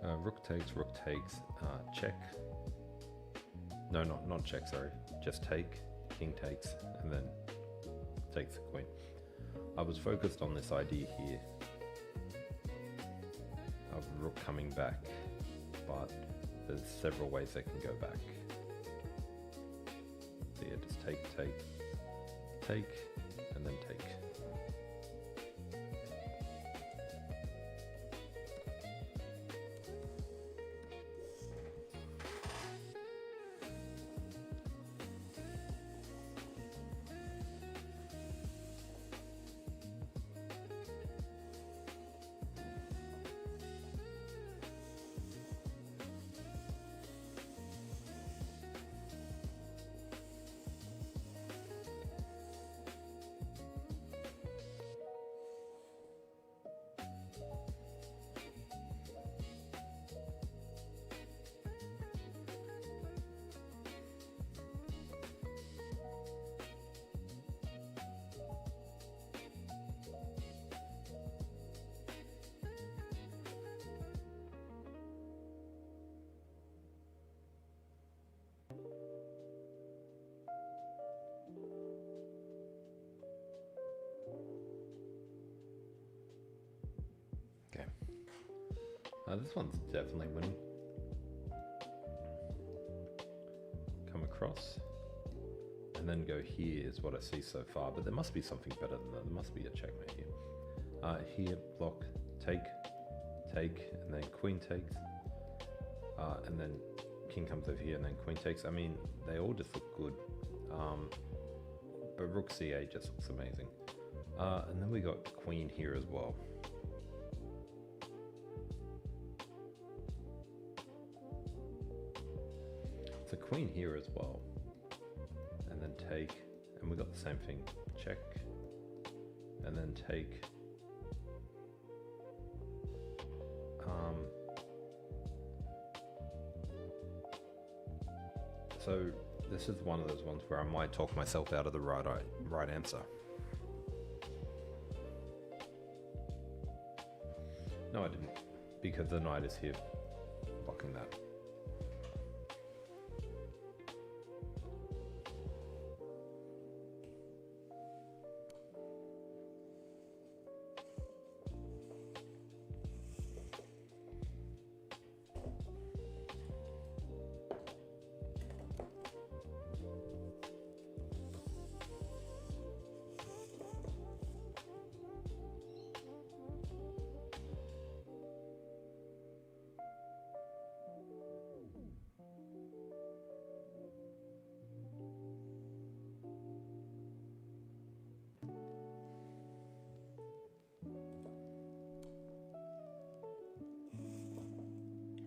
Rook takes, check. No, not check, sorry. Just take, king takes, and then takes the queen. I was focused on this idea here of rook coming back, but there's several ways they can go back. So yeah, just take, and then take. Okay. This one's definitely winning. Come across. And then go here is what I see so far, but there must be something better than that. There must be a checkmate here. Here, block, take, and then queen takes. And then king comes over here and then queen takes. I mean, they all just look good. But rook c8 just looks amazing. And then we got queen here as well. So queen here as well. And then take, and we got the same thing. Check, and then take. So this is one of those ones where I might talk myself out of the right answer. No, I didn't, because the knight is here blocking that.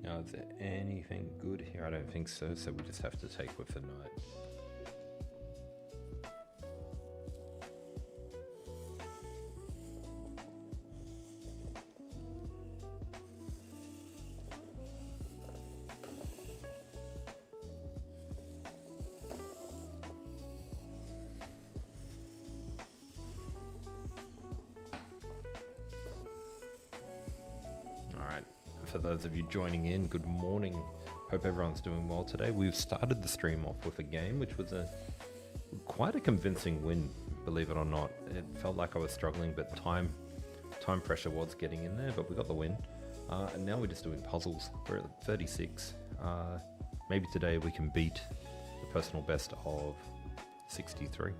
Now, is there anything good here? I don't think so, so we just have to take with the knight. For those of you joining in, good morning. Hope everyone's doing well today. We've started the stream off with a game which was quite a convincing win, believe it or not. It felt like I was struggling, but time pressure was getting in there, but we got the win. And now we're just doing puzzles. We're at 36. Maybe today we can beat the personal best of 63.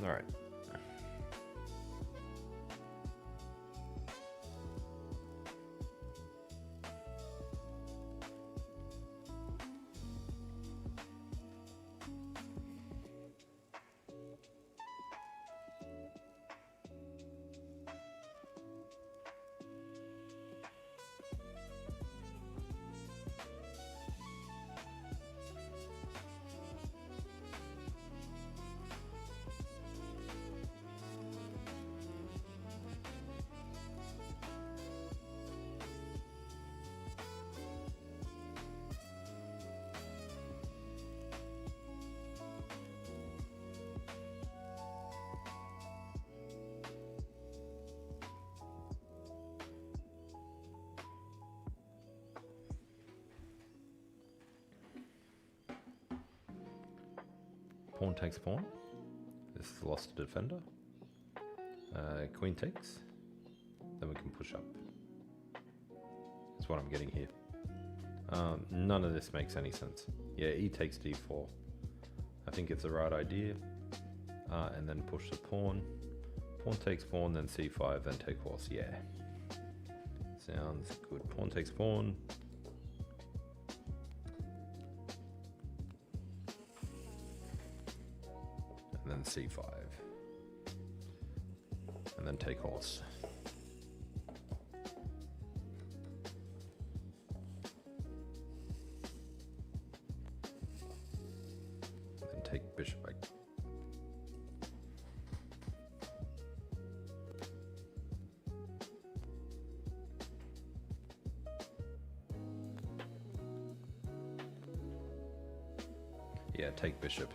All right. Pawn takes pawn. This is lost a defender. Queen takes. Then we can push up. That's what I'm getting here. None of this makes any sense. Yeah, e takes d4. I think it's the right idea. And then push the pawn. Pawn takes pawn, then c5, then take horse. Yeah. Sounds good. Pawn takes pawn. And then c5. And then take horse. And take bishop back. Yeah, take bishop.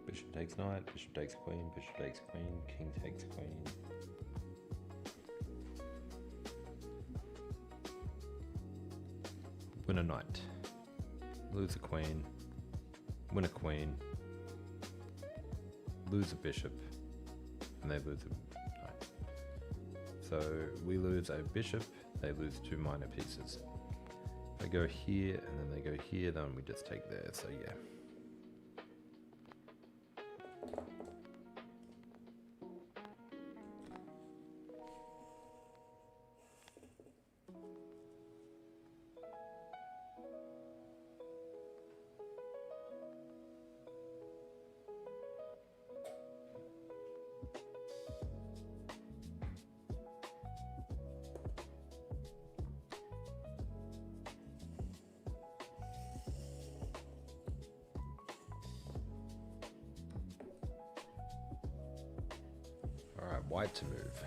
Bishop takes knight, bishop takes queen, bishop takes queen, king takes queen. Win a knight, lose a queen, win a queen, lose a bishop, and they lose a knight. So we lose a bishop, they lose 2 minor pieces. They go here, and then they go here, then we just take there, so yeah. Alright, white to move.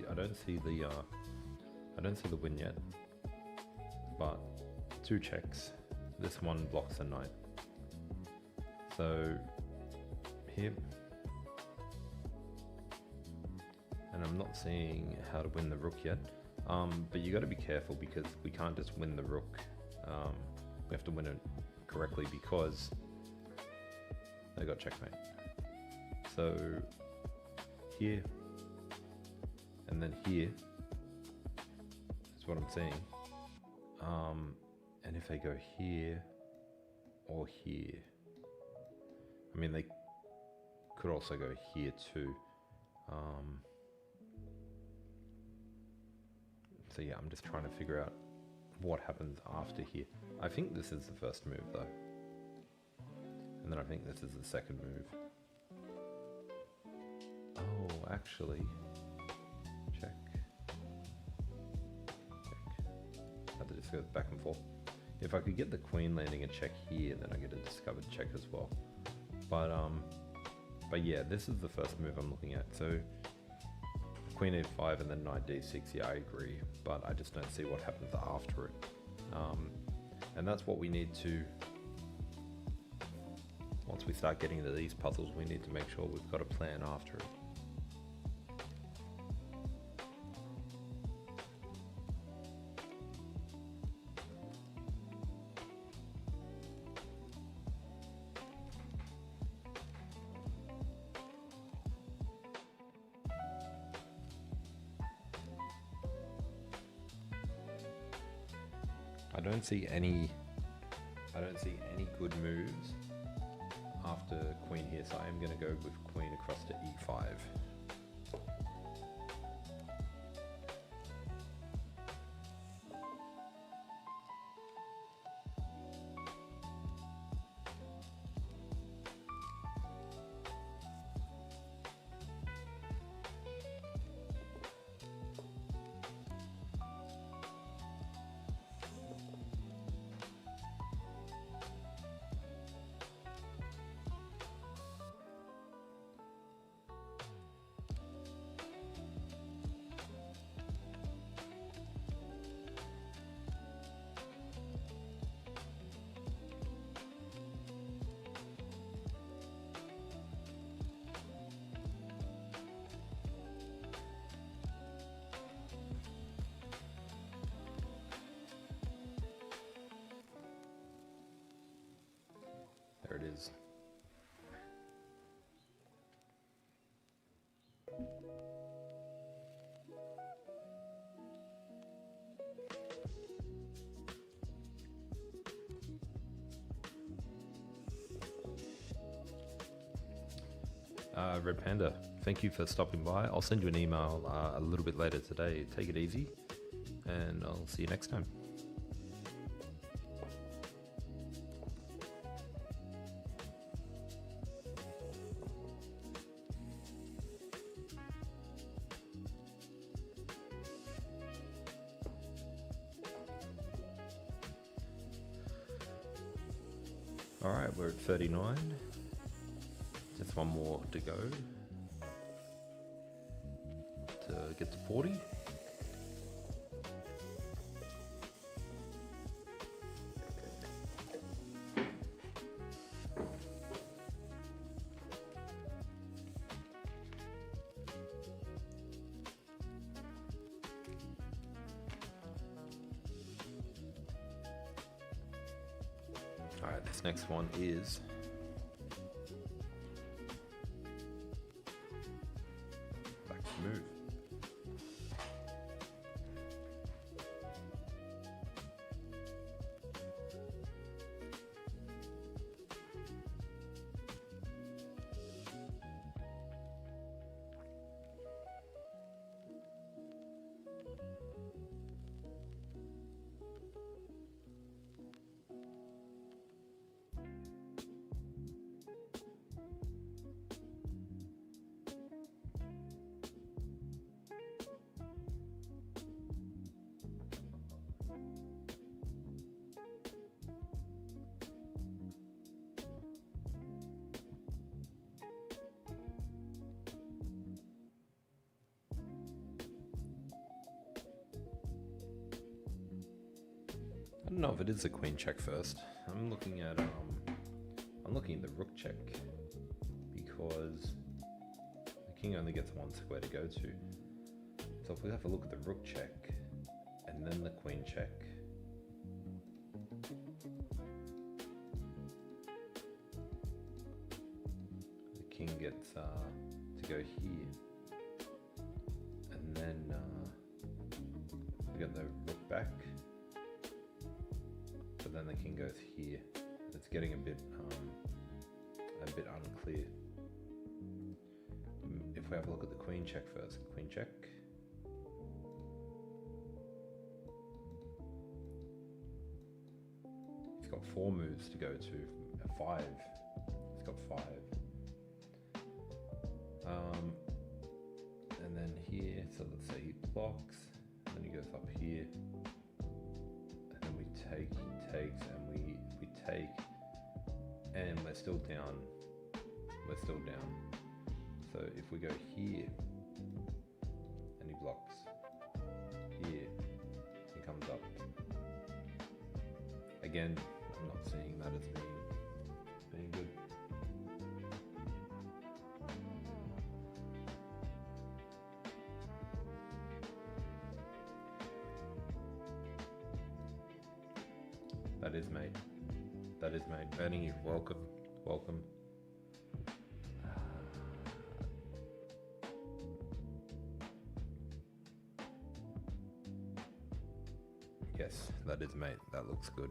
I don't see the win yet, but 2 checks. This one blocks a knight. So here, and I'm not seeing how to win the rook yet. But you got to be careful because we can't just win the rook. We have to win it correctly because they got checkmate. So here. And then here is what I'm seeing. And if they go here or here, I mean, they could also go here too. So yeah, I'm just trying to figure out what happens after here. I think this is the first move though. And then I think this is the second move. Oh, actually. Check. I just go back and forth. If I could get the queen landing a check here, then I get a discovered check as well. But yeah, this is the first move I'm looking at. So queen e5 and then knight d6, yeah, I agree, but I just don't see what happens after it. And that's what we need to, once we start getting into these puzzles, we need to make sure we've got a plan after it. I don't see any good moves after queen here, so I am going to go with queen across to e5. There it is. Red Panda, thank you for stopping by. I'll send you an email a little bit later today. Take it easy, and I'll see you next time. Alright, we're at 39. Just one more to go to get to 40. Alright, this next one is move. I don't know if it is a queen check first. I'm looking at the rook check because the king only gets one square to go to. So if we have a look at the rook check and then the queen check, the king gets to go here, and then we get the rook back. But then the king goes here. It's getting a bit unclear. If we have a look at the queen check first, queen check. He's got 4 moves to go to. 5. He's got 5. And then here, so let's say he blocks, and then he goes up here. We take, he takes, and we take, and we're still down. We're still down. So if we go here, blocks. Here, he comes up. Again, I'm not seeing that as being good. That is mate. That is mate. Bernie, welcome. Welcome. Yes, that is mate. That looks good.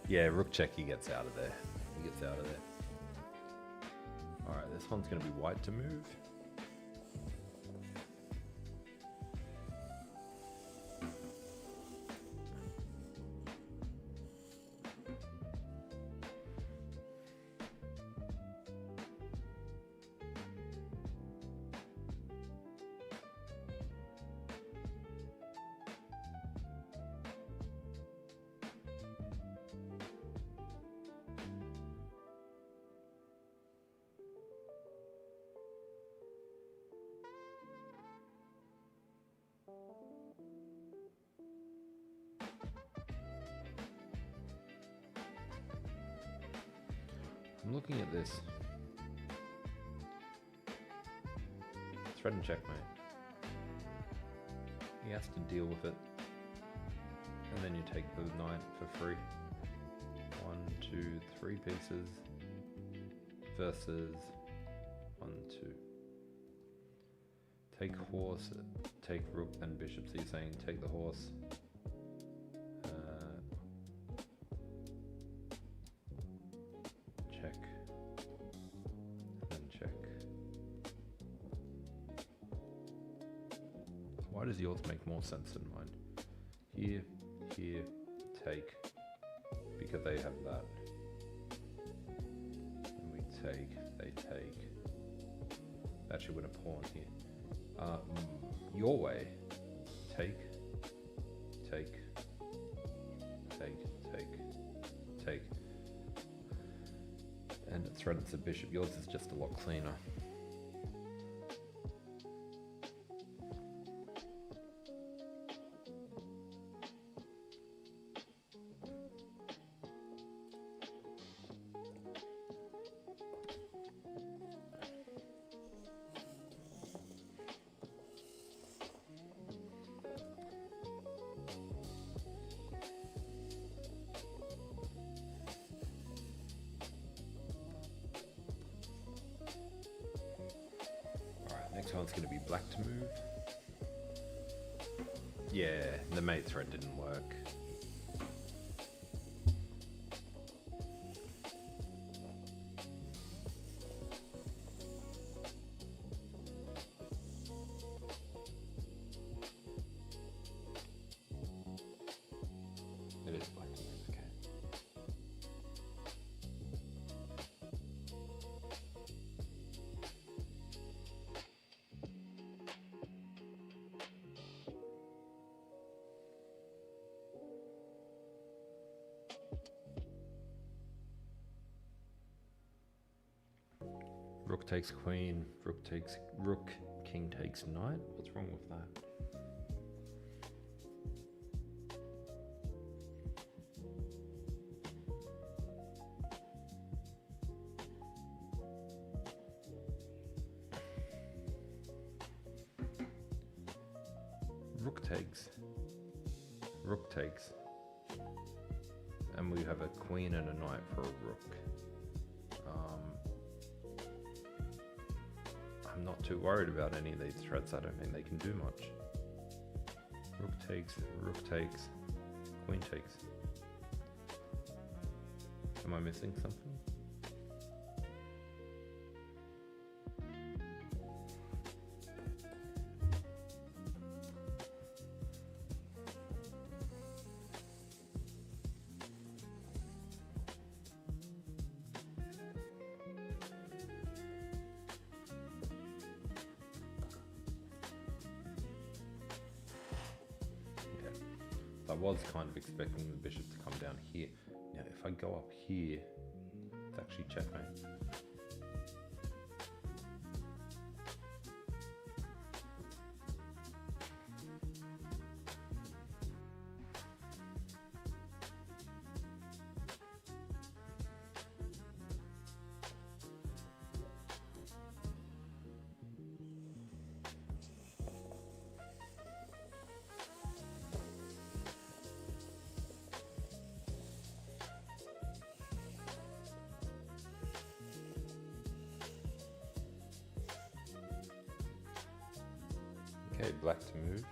Yeah, rook check, he gets out of there. He gets out of there. Alright, this one's going to be white to move. I'm looking at this. Threat and checkmate. He has to deal with it. And then you take the knight for free. 1, 2, 3 pieces. Versus 1, 2. Take horse, take rook, then bishop. So you're saying take the horse. Check. Then check. Why does yours make more sense than mine? Here, here, take. Because they have that. And we take, they take. Actually, win a pawn here. Your way. Take, take, take, take, take. And it threatens a bishop. Yours is just a lot cleaner. Next one's going to be black to move. Yeah, the mate threat didn't work. It is black to move, okay. Rook takes queen, rook, king takes knight. What's wrong with that? Rook takes, and we have a queen and a knight for a rook. I'm not too worried about any of these threats. I don't think they can do much. Rook takes, queen takes. Am I missing something? was kind of expecting the bishop to come down here. Now, if I go up here, it's actually checkmate. Okay, black to move.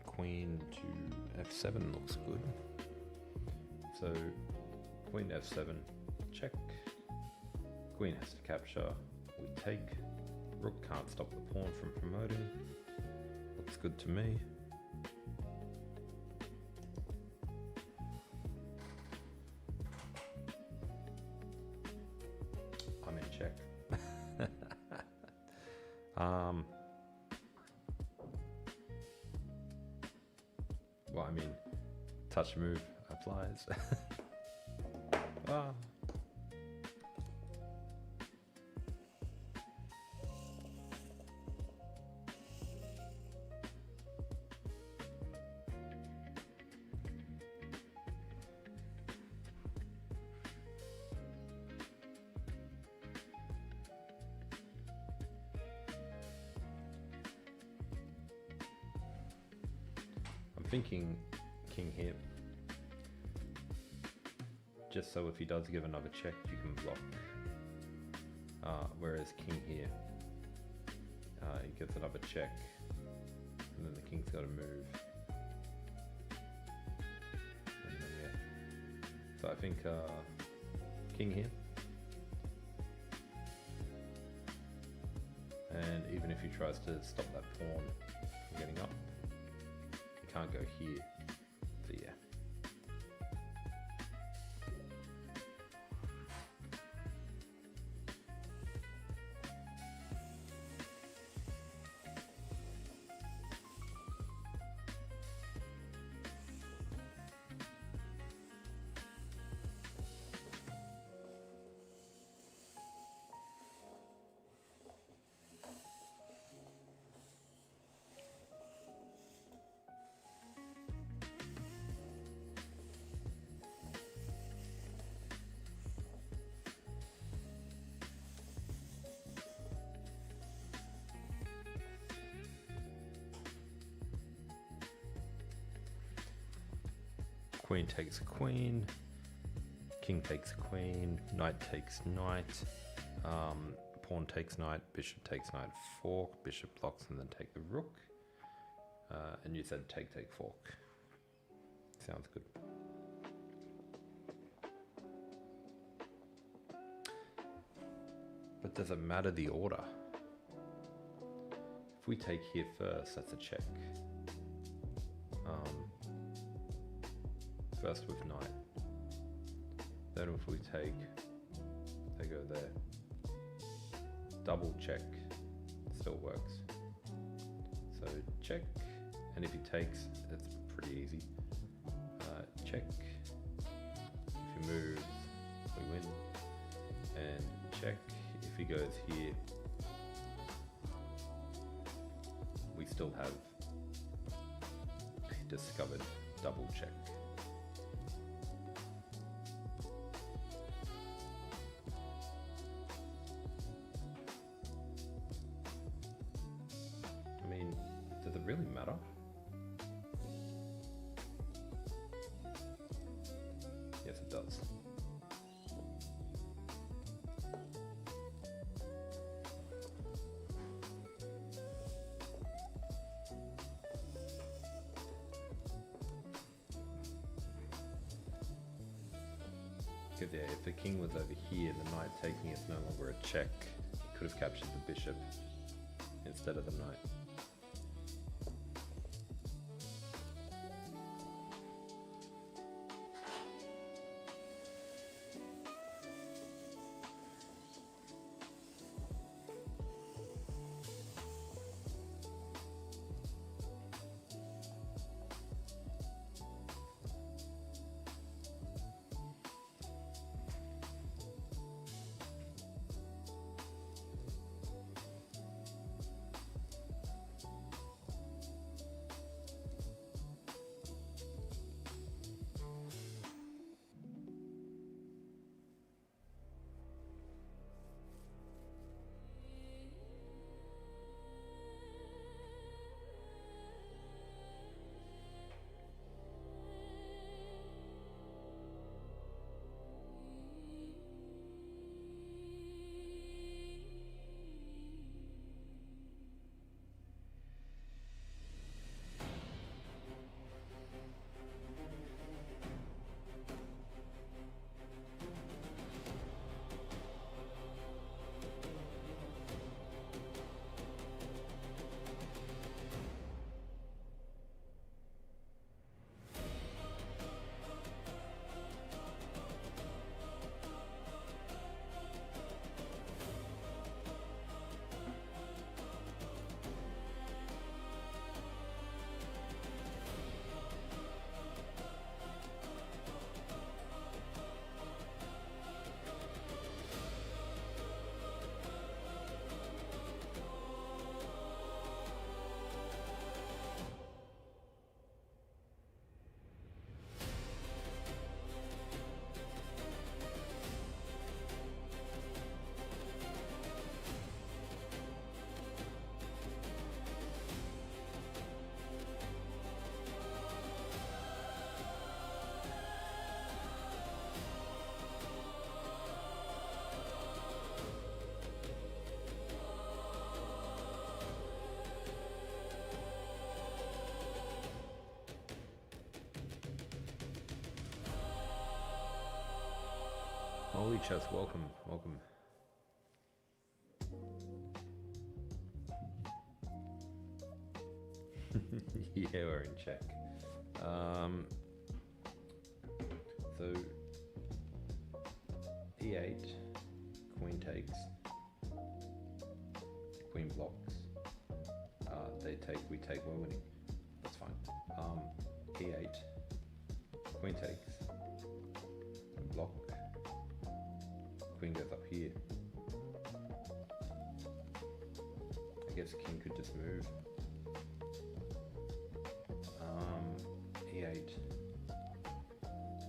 Queen to f7 looks good. So queen f7, check. Queen has to capture, we take. Rook can't stop the pawn from promoting. Looks good to me. I'm in check. Well, I mean, touch move applies. Ah. Thinking king here, just so if he does give another check you can block, whereas king here, he gives another check and then the king's got to move, and then, yeah. So I think king here, and even if he tries to stop that pawn from getting up, can't go here, so yeah. Queen takes queen, king takes queen, knight takes knight, pawn takes knight, bishop takes knight, fork, bishop blocks and then take the rook. And you said take, fork. Sounds good. But does it matter the order? If we take here first, that's a check. First with knight. Then if we take, they go there. Double check, still works. So check, and if he takes, it's pretty easy. Check, if he moves, we win. And check, if he goes here, we still have discovered double check. I mean, does it really matter? Yes, it does. Because yeah, if the king was over here, the knight taking is no longer a check. He could have captured the bishop instead of the knight. Holy Chess, welcome, welcome. Yeah, we're in check. So e8, queen takes, queen blocks. They take, we take, we're winning. That's fine. E8, queen takes, block, queen goes up here. I guess king could just move. E8,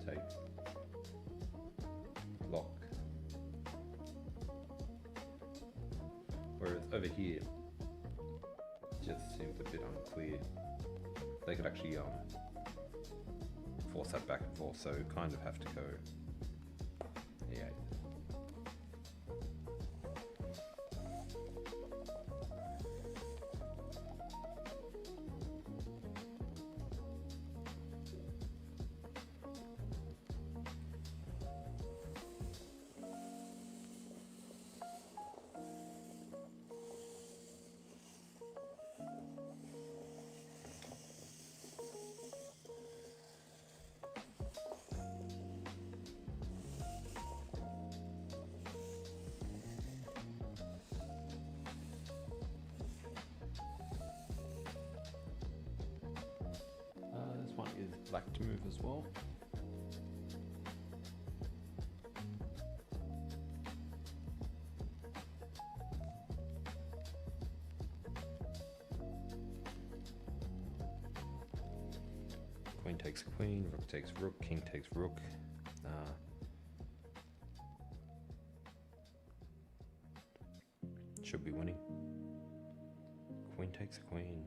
take, block. Whereas over here, it just seems a bit unclear. They could actually force that back and forth, so kind of have to go E8. This one is black to move as well. Queen takes queen, rook takes rook, king takes rook. Should be winning. Queen takes queen.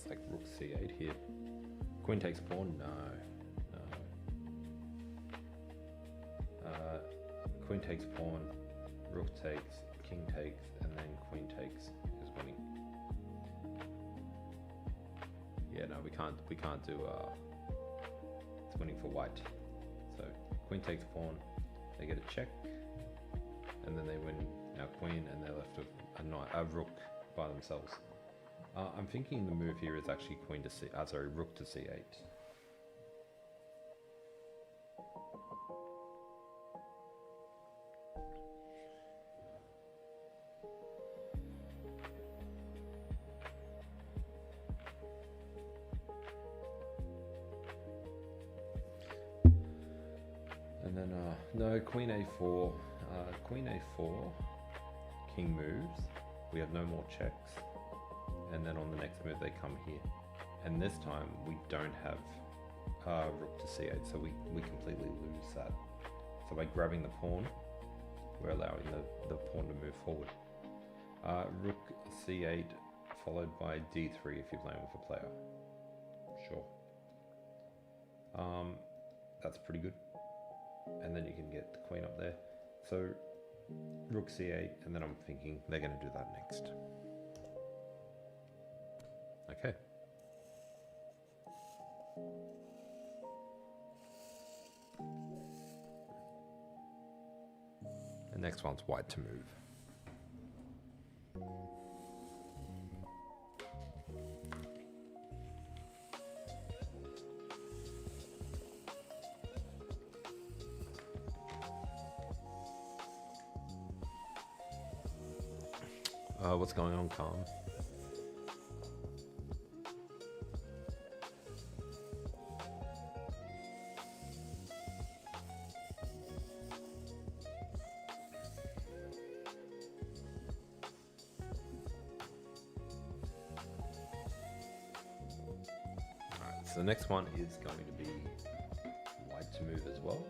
Like rook c8 here. Queen takes pawn? No. Queen takes pawn, rook takes, king takes, and then queen takes is winning. Yeah, no, we can't do it's winning for white. So queen takes pawn, they get a check, and then they win our queen, and they're left with a rook by themselves. I'm thinking the move here is actually queen to c, rook to c8. And then, no, queen a4, queen a4, king moves, we have no more checks. And then on the next move they come here, and this time we don't have rook to c8, so we completely lose that. So by grabbing the pawn, we're allowing the pawn to move forward. Rook c8 followed by d3 if you're playing with a player. Sure. That's pretty good. And then you can get the queen up there. So rook c8, and then I'm thinking they're going to do that next. Okay. The next one's white to move. What's going on, Calm? So the next one is going to be to move as well.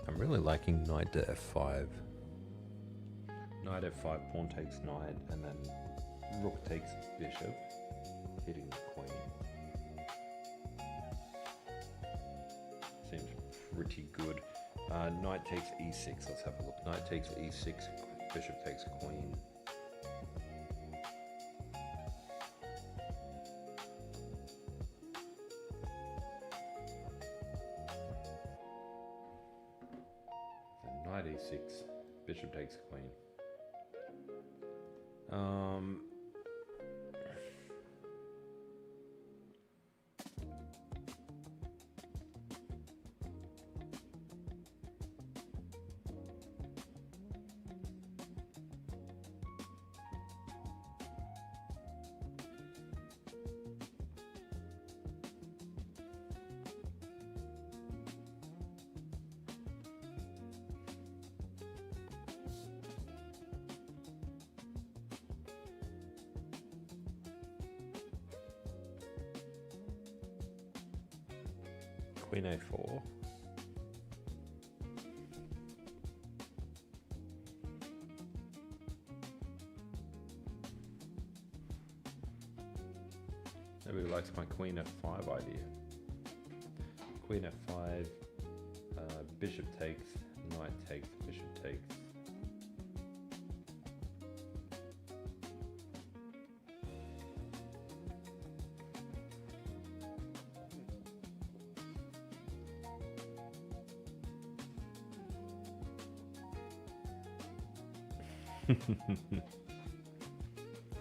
I'm really liking knight to f5. Knight f5, pawn takes knight, and then rook takes bishop, hitting the queen. Seems pretty good. Knight takes e6, let's have a look. Knight takes e6, bishop takes queen. Knight e6, bishop takes queen. Queen a4. Nobody likes my queen f5 idea. Queen f5, bishop takes, knight takes, bishop takes.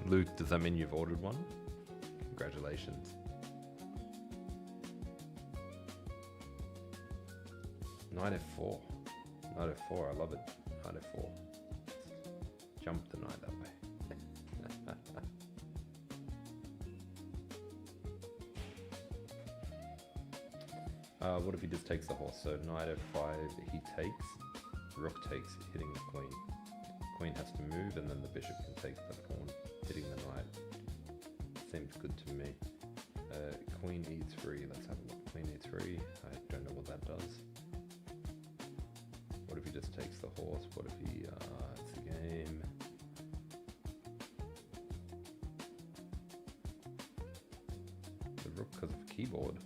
Luke, does that mean you've ordered one? Congratulations. Knight f4. Knight f4, I love it. Knight f4. Jump the knight that way. What if he just takes the horse? So knight f5, he takes, rook takes, hitting the queen. Queen has to move, and then the bishop can take the pawn, hitting the knight. Seems good to me. Queen e3, let's have a look. Queen e3, I don't know what that does. What if he just takes the horse? What if he, it's a game. The rook because of keyboard.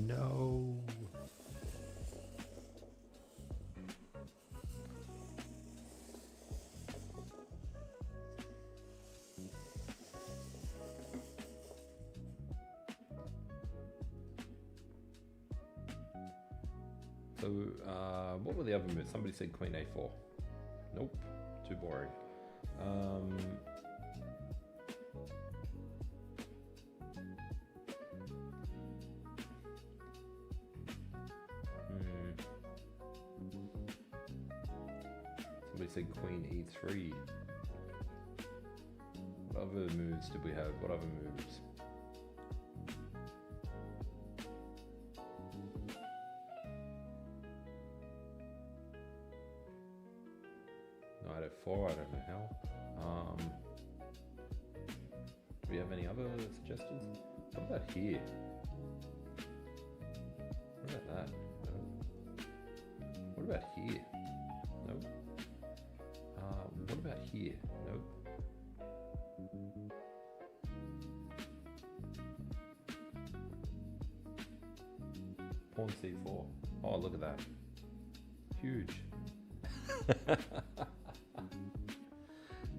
No. So, what were the other moves? Somebody said queen a4. Nope, too boring. Somebody said queen e3. What other moves did we have? What other moves? f4, I don't know how. Do we have any other suggestions? What about here? What about that? No. What about here? Nope. What about here? Nope. Pawn c4. Oh, look at that. Huge.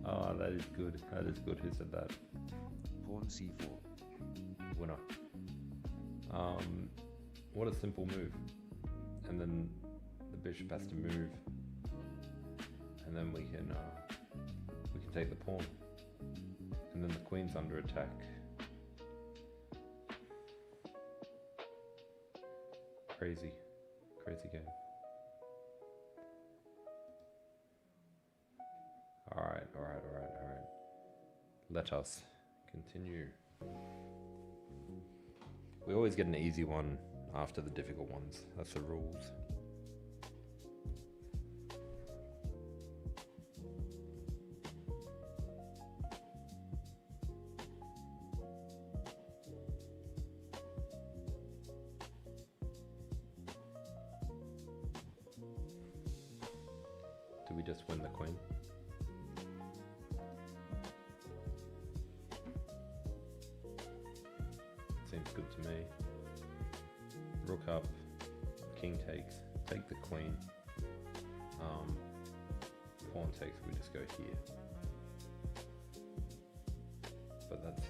Oh, that is good. That is good. Who said that? Pawn c4. Winner. What a simple move. And then the bishop has to move. And then we can take the pawn. And then the queen's under attack. Crazy. Crazy game. Alright. Let us continue. We always get an easy one after the difficult ones. That's the rules. Do we just win the queen? Seems good to me. Rook up, king takes, take the queen. Pawn takes, we just go here. But that's...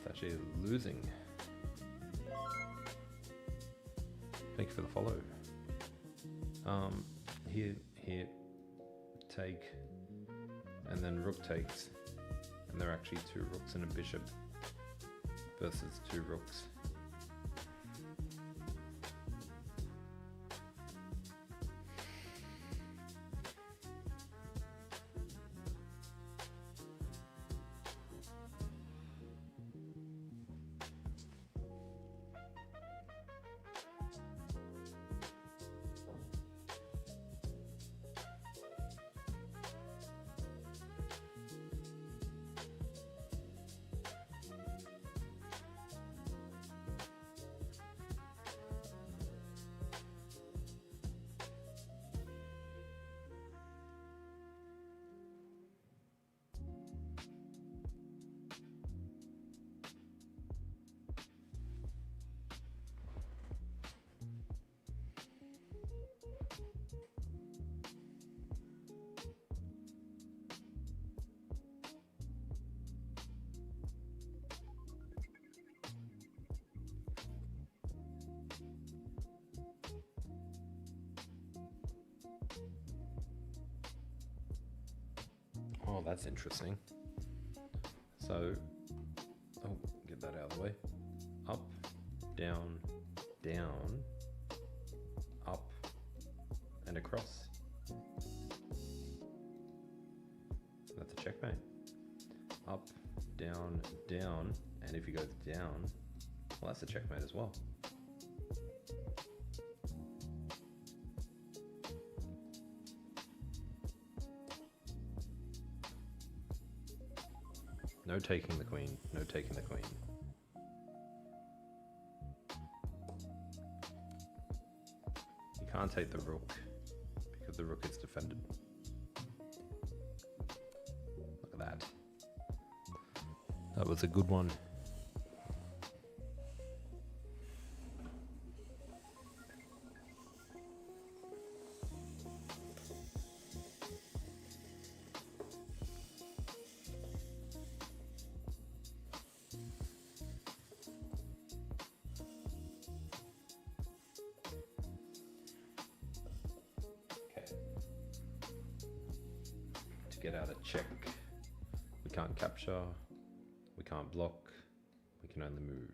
actually losing. Thank you for the follow. Here, take, and then rook takes, and there are actually two rooks and a bishop versus two rooks. Oh, that's interesting. So, get that out of the way. Up, down, down, up, and across. That's a checkmate. Up, down, down, and if he goes down, well, that's a checkmate as well. No taking the queen, no taking the queen. You can't take the rook because the rook is defended. Look at that. That was a good one. Get out a check. We can't capture, we can't block, we can only move.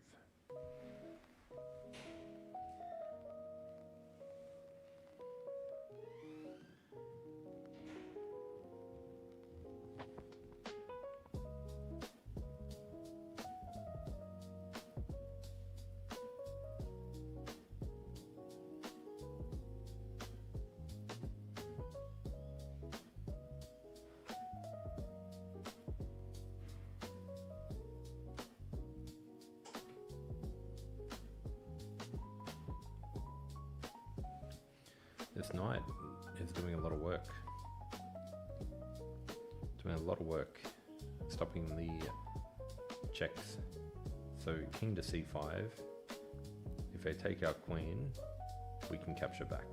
This knight is doing a lot of work. Doing a lot of work. Stopping the checks. So king to c5. If they take our queen, we can capture back.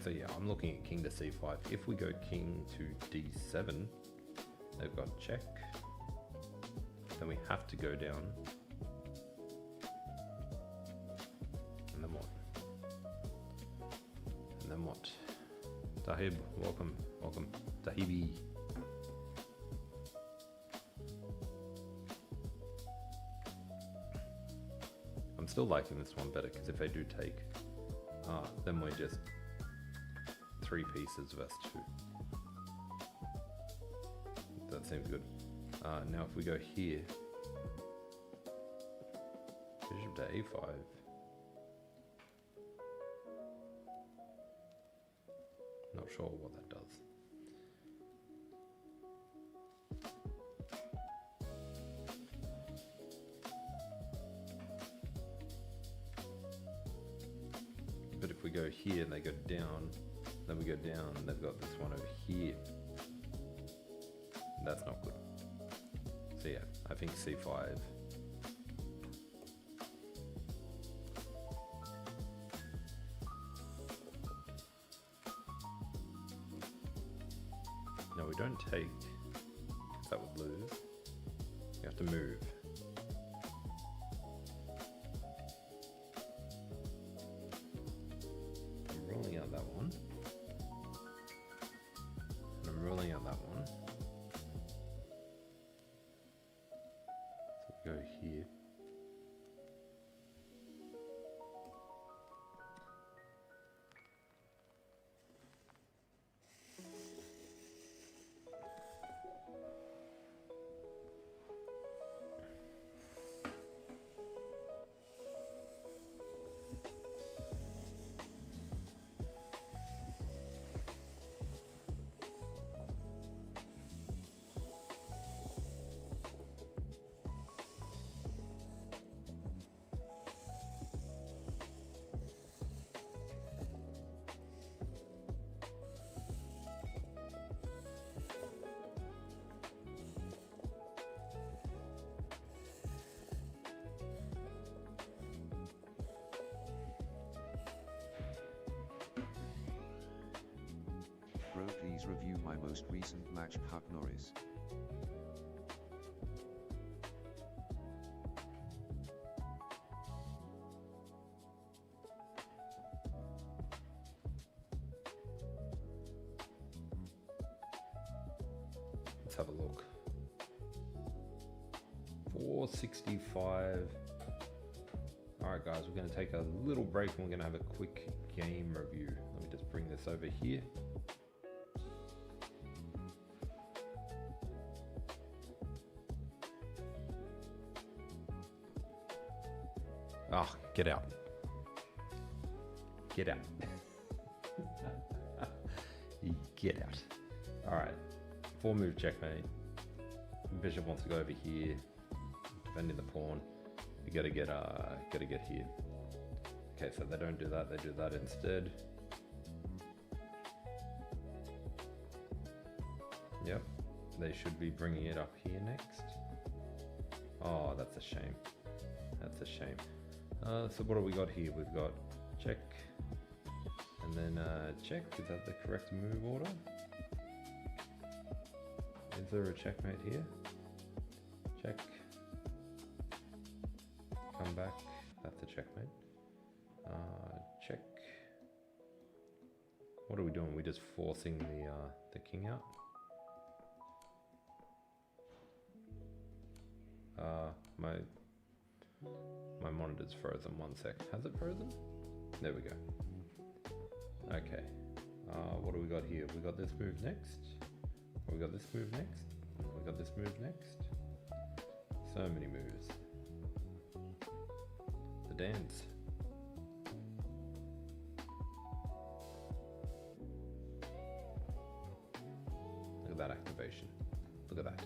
So yeah, I'm looking at king to c5. If we go king to d7, they've got check. Then we have to go down. And then what? And then what? Tahib, welcome, welcome. Tahibi. I'm still liking this one better because if they do take, then we're just 3 pieces versus 2. That seems good. Now if we go here, bishop to a5. Not sure what that does. But if we go here and they go down, then we go down, and they've got this one over here. That's not good. So yeah, I think c5. No, we don't take, because that would lose. We have to move. I'm ruling out that one. And I'm ruling out that one. So we go here. Bro, please review my most recent match, Huck Norris. Let's have a look. 465. Alright guys, we're going to take a little break and we're going to have a quick game review. Let me just bring this over here. Ah, get out. Get out. Get out. Alright. 4-move checkmate. Bishop wants to go over here. Defending the pawn. You gotta get here. Okay, so they don't do that, they do that instead. Yep. They should be bringing it up here next. Oh, that's a shame. That's a shame. So what do we got here? We've got check, and then check. Is that the correct move order? Is there a checkmate here? Check. Come back. That's a checkmate. Check. What are we doing? We're just forcing the king out. My monitor's frozen. 1 sec. Has it frozen? There we go. Okay. What do we got here? We got this move next. We got this move next. We got this move next. So many moves. The dance. Look at that activation. Look at that.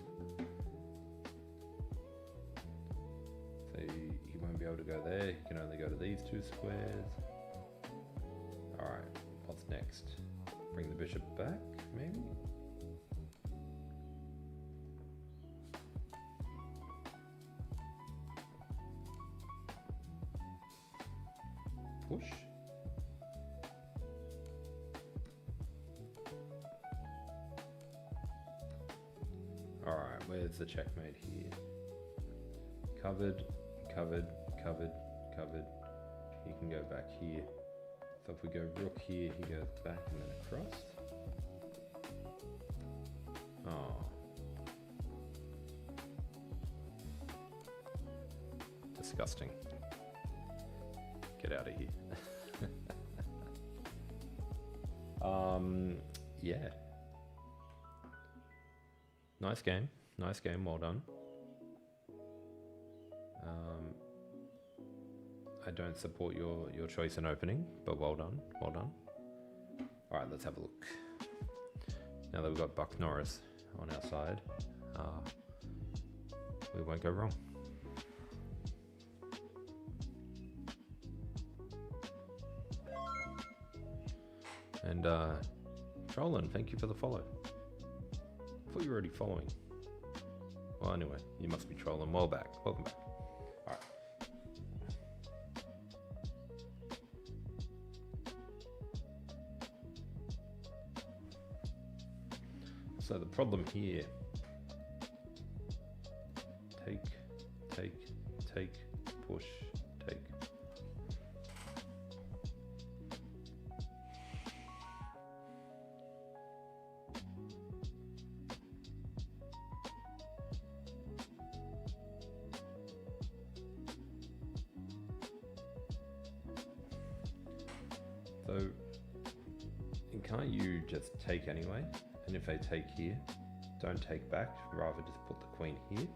be able to go there. He can only go to these two squares. Alright, what's next? Bring the bishop back, maybe? Push? Alright, where's the checkmate here? Covered, covered, covered, covered. He can go back here. So if we go rook here, he goes back and then across. Oh. Disgusting. Get out of here. Yeah. Nice game, well done. I don't support your choice in opening, but well done. Alright, let's have a look. Now that we've got Buck Norris on our side, we won't go wrong. And Trollan, thank you for the follow. I thought you were already following. Well, anyway, you must be trolling. Welcome back. Alright. So the problem here, take, push, take. So, can't you just take anyway? And if they take here, don't take back, rather just put the queen here.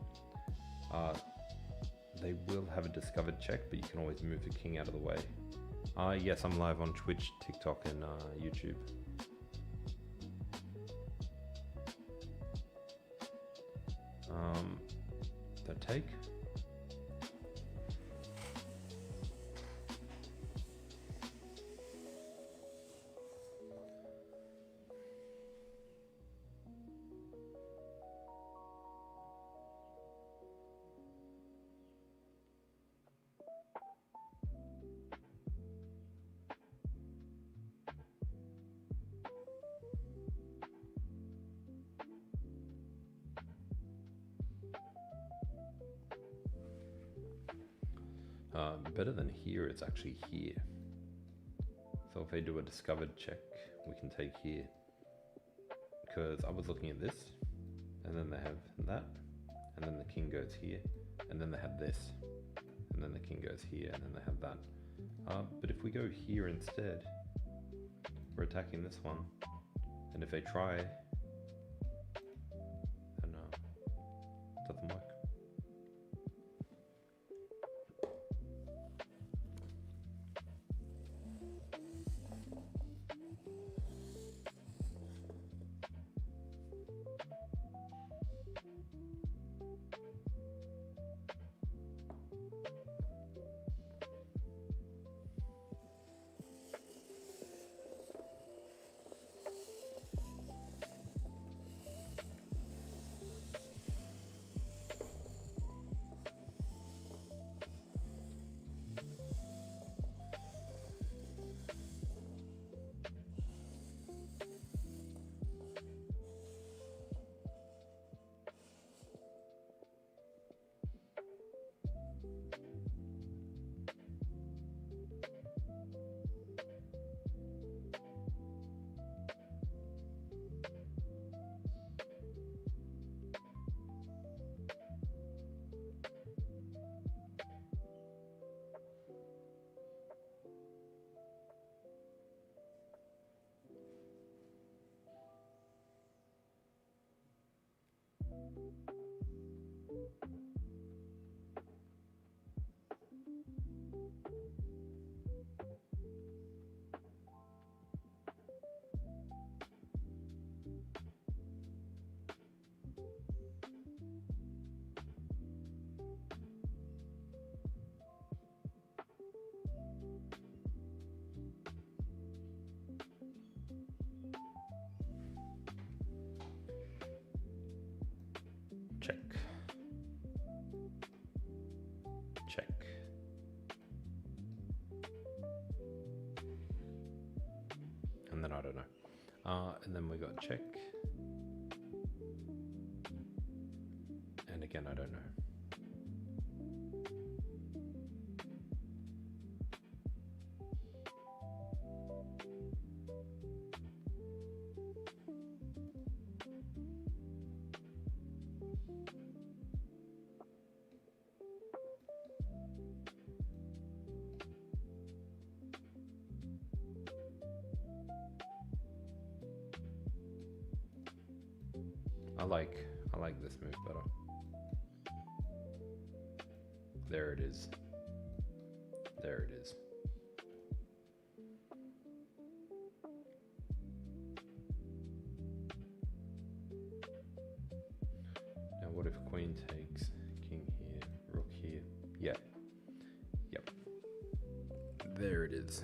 They will have a discovered check, but you can always move the king out of the way. Yes, I'm live on Twitch, TikTok, and YouTube. Don't take. Better than here, it's actually here. So if they do a discovered check, we can take here. Because I was looking at this, and then they have that, and then the king goes here, and then they have this, and then the king goes here, and then they have that. But if we go here instead, we're attacking this one, and if they try, then it doesn't work. then I don't know. And then we got check. And again, I don't know. I like this move better. There it is. There it is. Now what if queen takes king here, rook here? Yeah. Yep. There it is.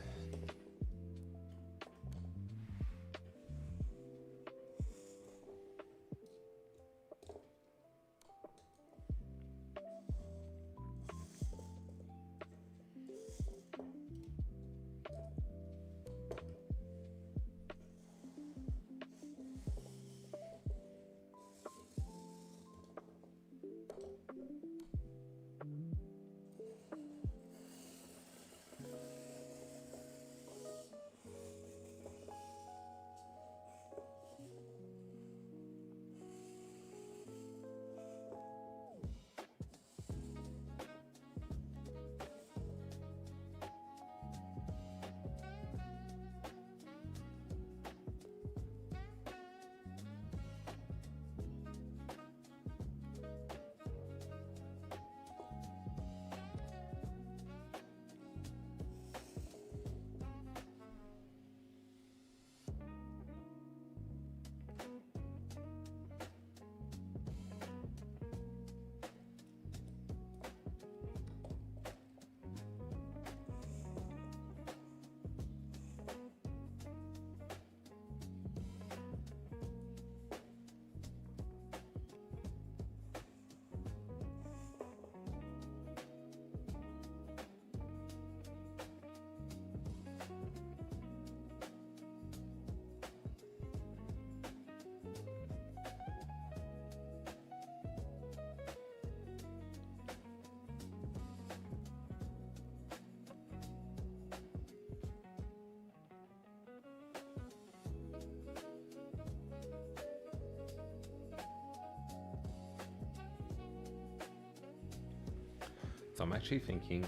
So I'm actually thinking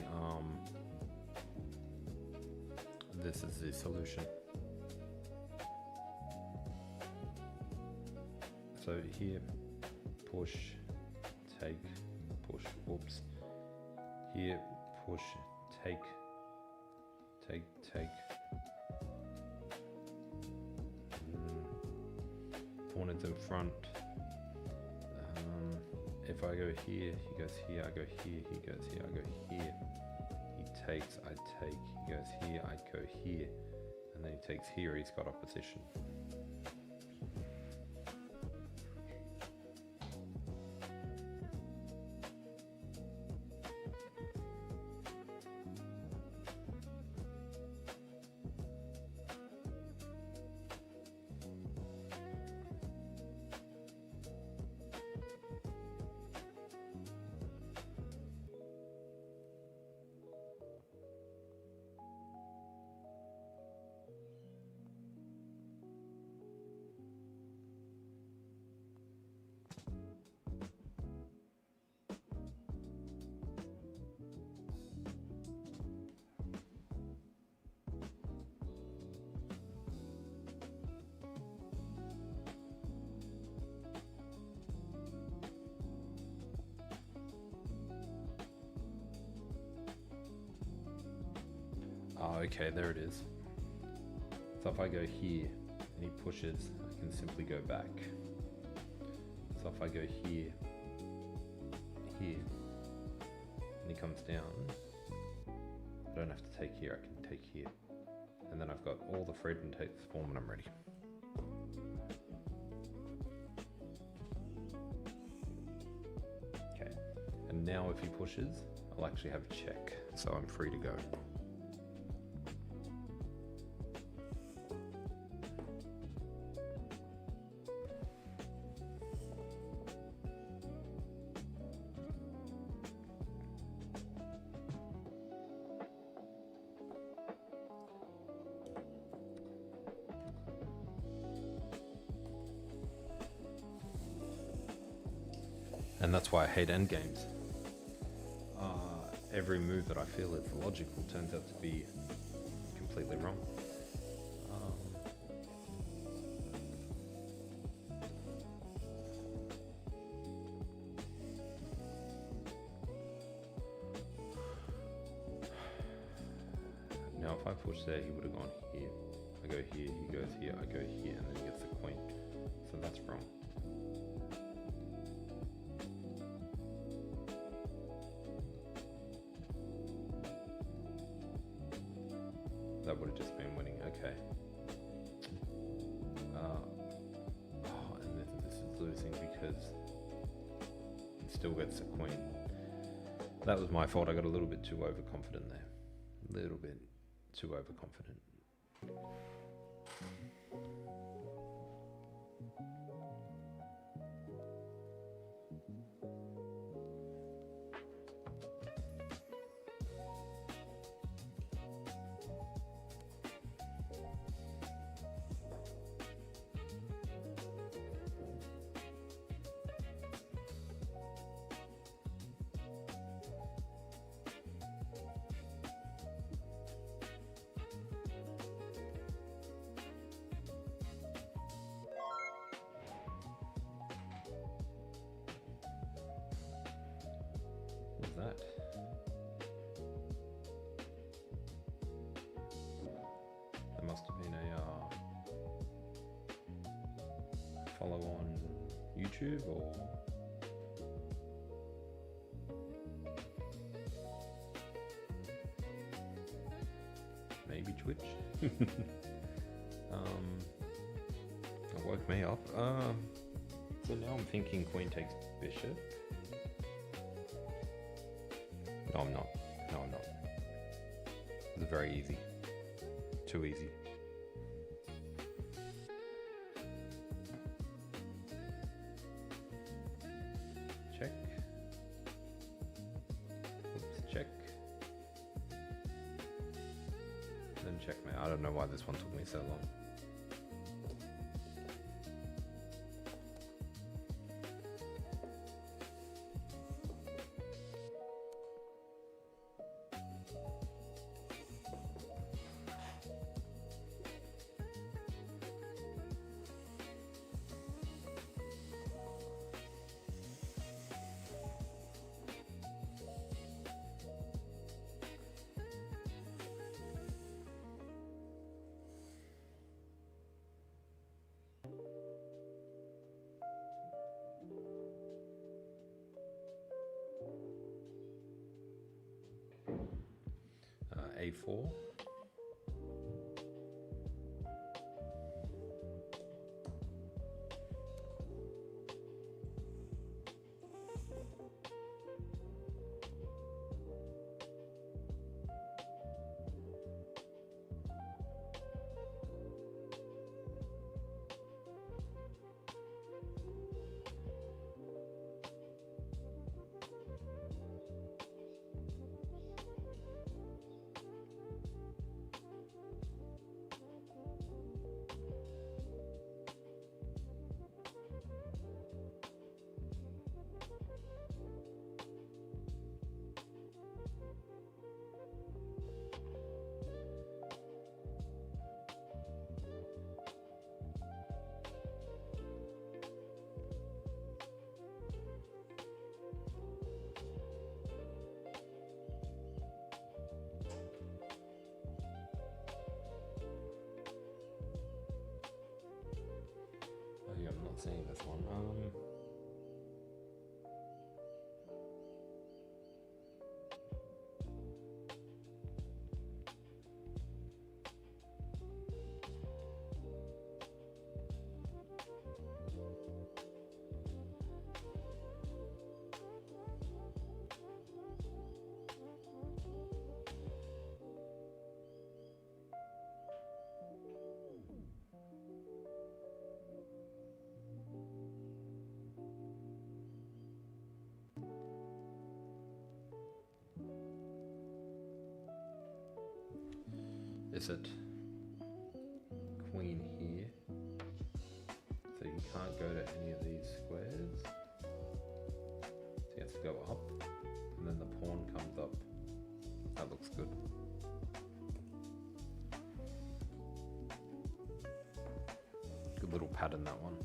this is the solution. So here, push, take, push, whoops. Here, push, take, take, take. Pawn is in front. If I go here, he goes here, I go here, he goes here, I go here. He takes, I take, he goes here, I go here. And then he takes here, he's got opposition. Oh, okay, there it is. So if I go here and he pushes, I can simply go back. So if I go here, here, and he comes down, I don't have to take here, I can take here. And then I've got all the freedom to take this pawn when I'm ready. Okay, and now if he pushes, I'll actually have check, so I'm free to go. And that's why I hate endgames. Every move that I feel is logical turns out to be completely wrong. Now if I push there, he would have gone here. I go here, he goes here, I go here, and then he gets the queen. So that's wrong. That would have just been winning. Okay. And this is losing because it still gets the queen. That was my fault. I got a little bit too overconfident there. A little bit too overconfident. What's that? That must have been a follow on YouTube or maybe Twitch. That woke me up. So now I'm thinking queen takes bishop. No, I'm not. No, I'm not. It's very easy. Too easy. Check. Oops, check. Then checkmate. I don't know why this one took me so long. A4. I'm not seeing this one. Is it queen here? So you can't go to any of these squares. go up, and then the pawn comes up. That looks good. Good little pattern, that one.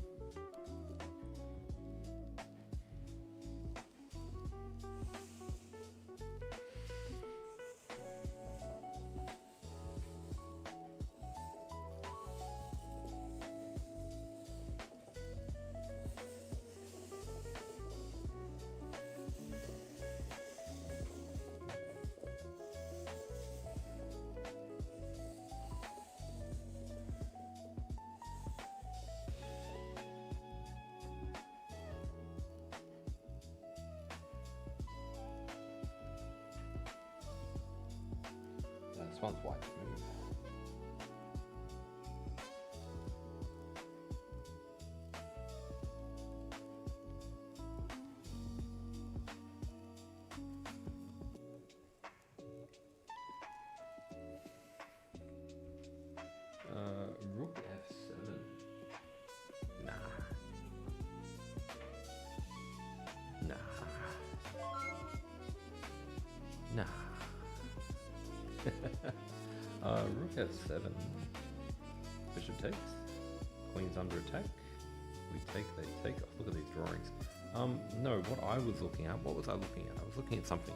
This one's white. Rook f7. Nah. Nah. Nah. Rook f7. Bishop takes. Queen's under attack. We take, they take. Oh, look at these drawings. No, what I was looking at, what was I looking at? I was looking at something.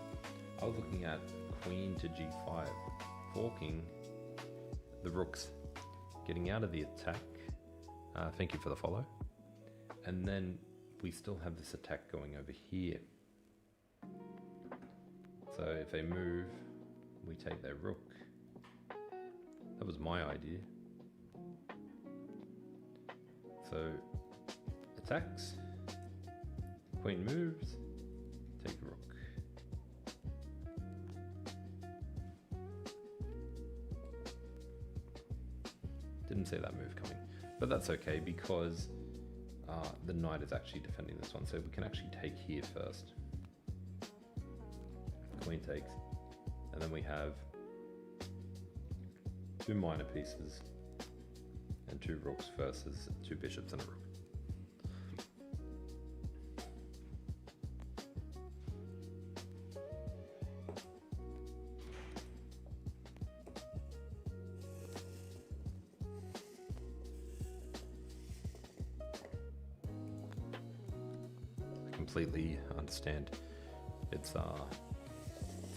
I was looking at queen to g5, forking the rooks, getting out of the attack. Thank you for the follow. And then we still have this attack going over here. So if they move, we take their rook. That was my idea. So attacks, queen moves, take the rook. Didn't see that move coming, but that's okay because the knight is actually defending this one, so we can actually take here first. Queen takes, and then we have two minor pieces and two rooks versus two bishops and a rook. I completely understand. It's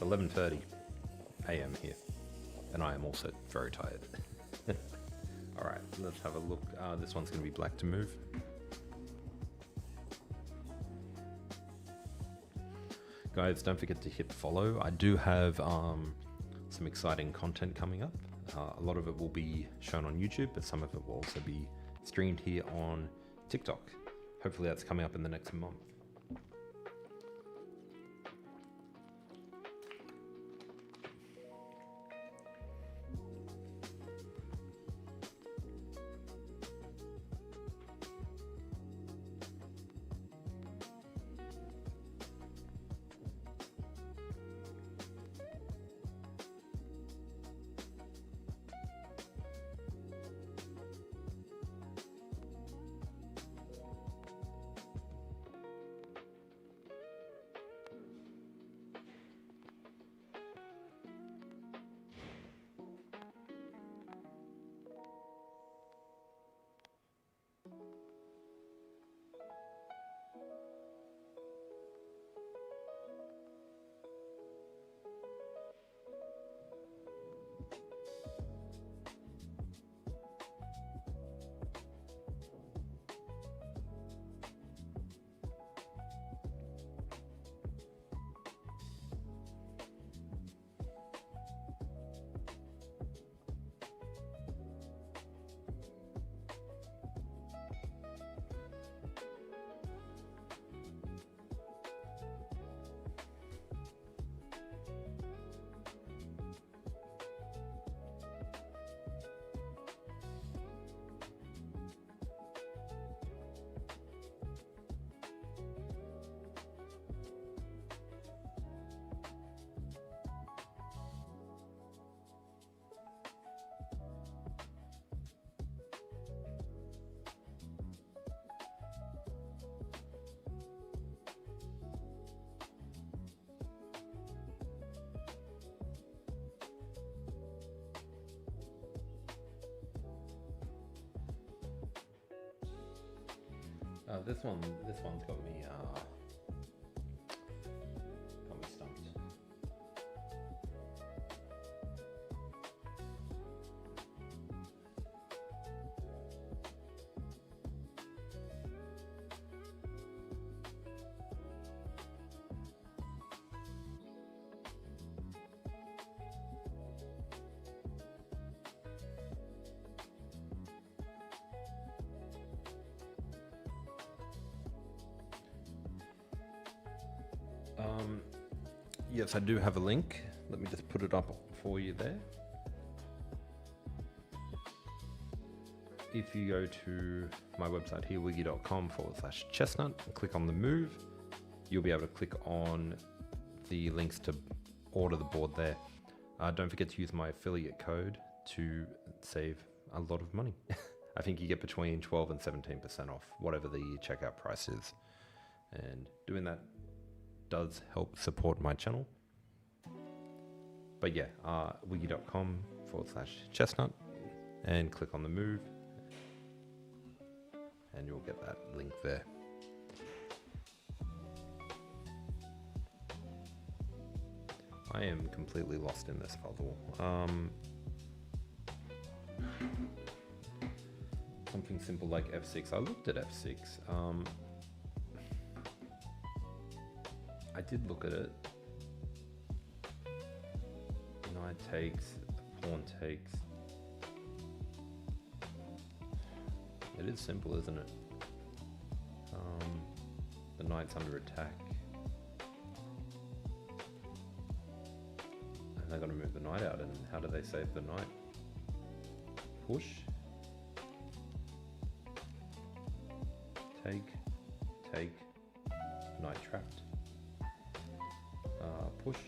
11:30 a.m. here, and I am also very tired. All right, let's have a look. This one's going to be black to move. Guys, don't forget to hit follow. I do have some exciting content coming up. A lot of it will be shown on YouTube, but some of it will also be streamed here on TikTok. Hopefully that's coming up in the next month. This one's got me stumped. Yes, I do have a link. Let me just put it up for you there. If you go to my website here, wiggy.com/chessnut, and click on the move, you'll be able to click on the links to order the board there. Don't forget to use my affiliate code to save a lot of money. I think you get between 12 and 17% off, whatever the checkout price is. And doing that does help support my channel. But yeah, wiggy.com/chessnut and click on the move and you'll get that link there. I am completely lost in this puzzle. Something simple like F6. I looked at F6. I did look at it. Knight takes, pawn takes. It is simple, isn't it? The knight's under attack. And they're going to move the knight out, and how do they save the knight? Push. Take, knight trapped. Push.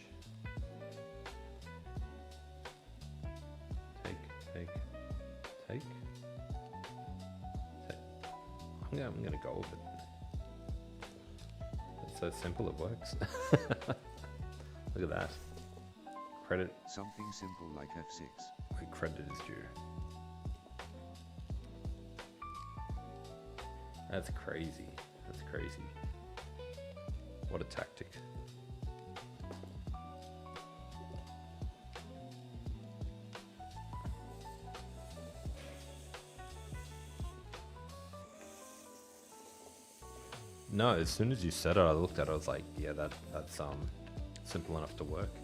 Take. I'm gonna go with it. It's so simple, it works. Look at that. Credit. Something simple like F6. Where credit is due. That's crazy. That's crazy. What a tactic. No, as soon as you said it, I looked at it, I was like, yeah, that's simple enough to work.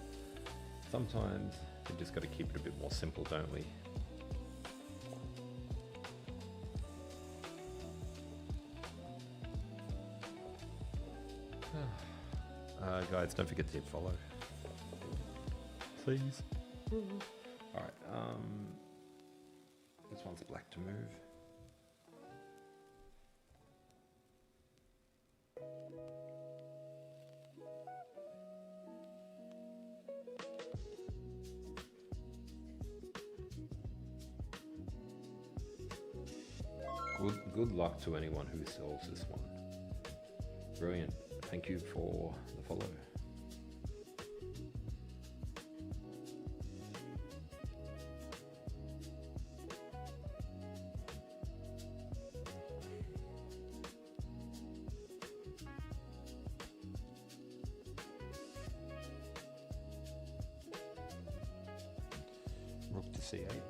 Sometimes we just got to keep it a bit more simple, don't we? Guys, don't forget to hit follow. Please. Alright, this one's black to move. Good luck to anyone who solves this one. Brilliant. Thank you for the follow. Rook to c8.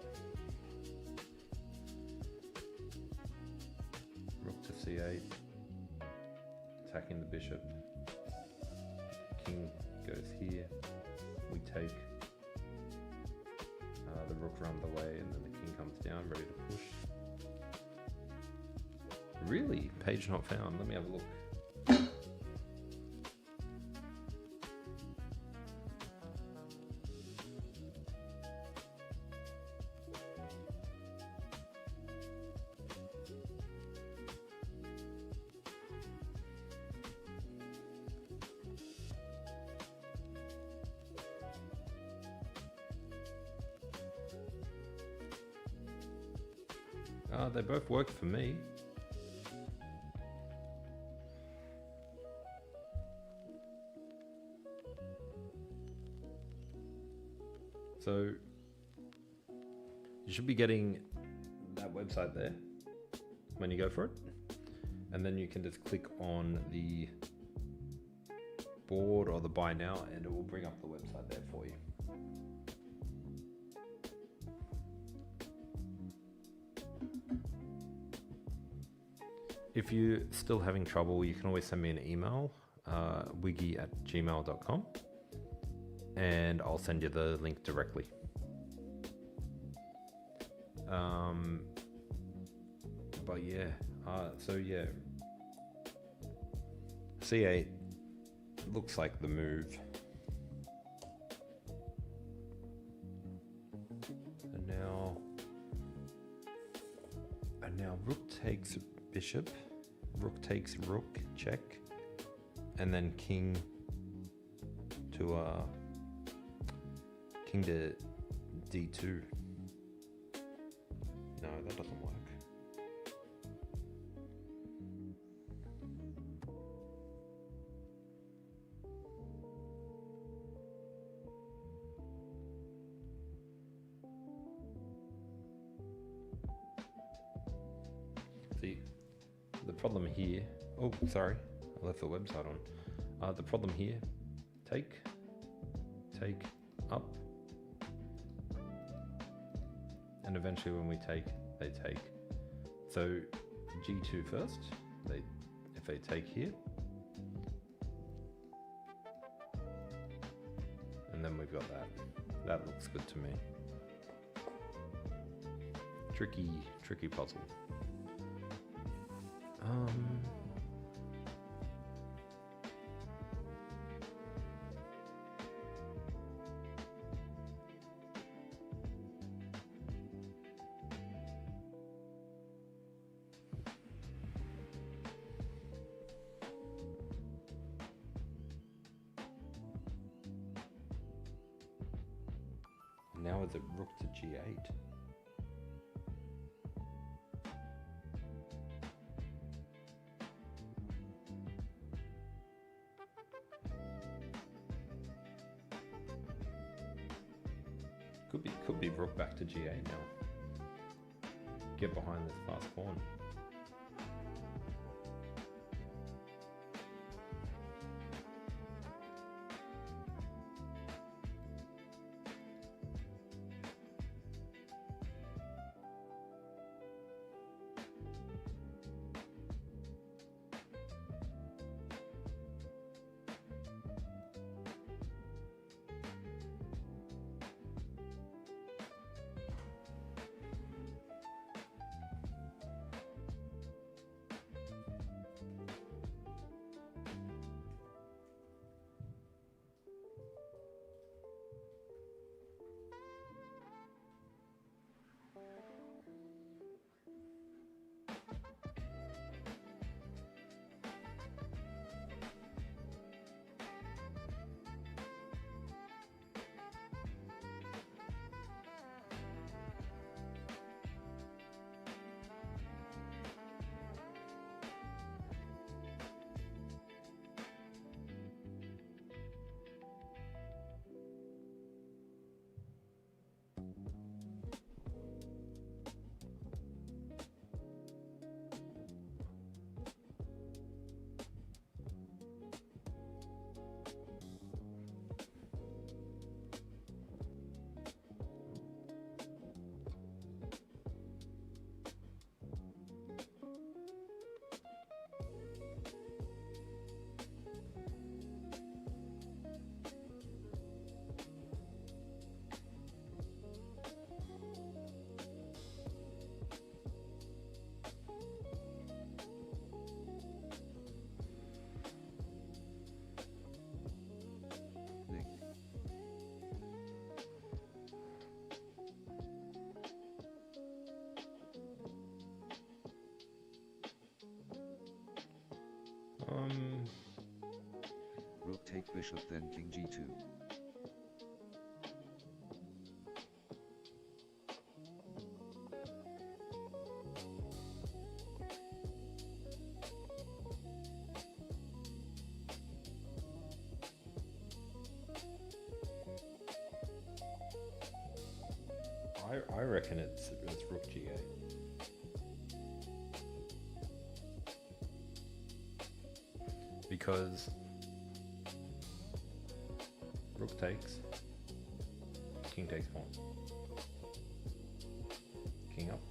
Rook to c8. Attacking the bishop. King goes here. We take. The rook runs away, and then the king comes down, ready to push. Really? Page not found. Let me have a look. They both work for me. So you should be getting that website there when you go for it. and then you can just click on the board or the buy now, and it will bring up the website there for you. If you're still having trouble, you can always send me an email, wiggy@gmail.com, and I'll send you the link directly. But yeah, C8 looks like the move. And now rook takes bishop, rook takes rook, check, and then king to d2. No, that doesn't work. See, the problem here, oh, sorry, I left the website on. The problem here, take, up, and eventually when we take, they take. So g2 first, if they take here, and then we've got that. That looks good to me. Tricky puzzle. Now is it rook to g8? Could be rook back to g8 now. Get behind this fast pawn. Rook take bishop, then king g2. I reckon it's rook g8. because rook takes, king takes pawn, king up,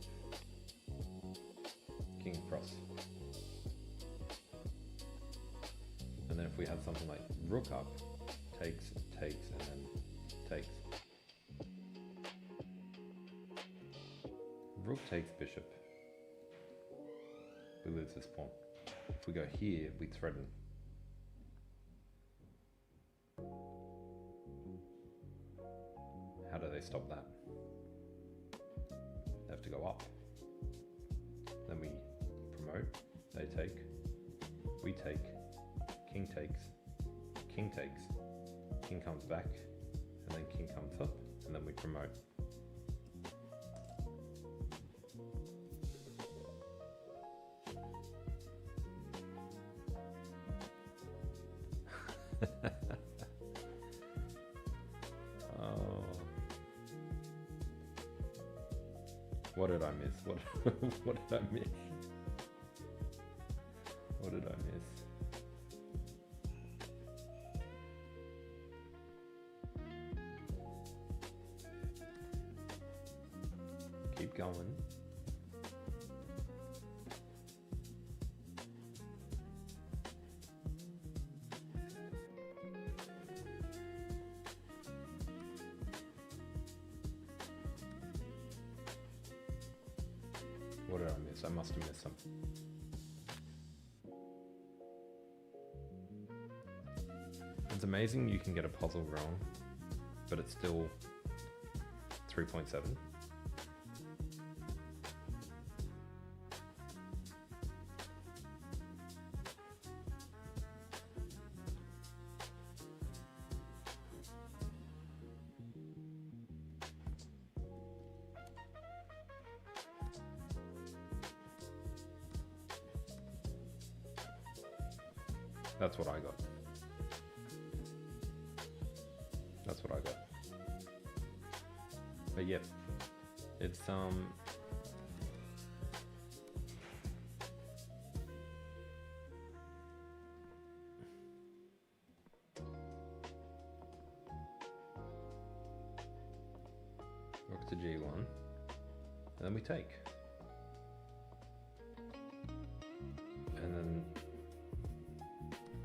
king across. And then if we had something like rook up, takes, takes, and then takes. Rook takes bishop. We lose this pawn. If we go here, we threaten. How do they stop that? They have to go up. Then we promote. They take. We take. King takes. King takes. King comes back. And then king comes up. And then we promote. What did I miss? What did I miss? What did I miss? Keep going. What did I miss? I must have missed some. It's amazing you can get a puzzle wrong, but it's still 3.7. That's what I got. That's what I got. But yep, it's rook to G1, and then we take. And then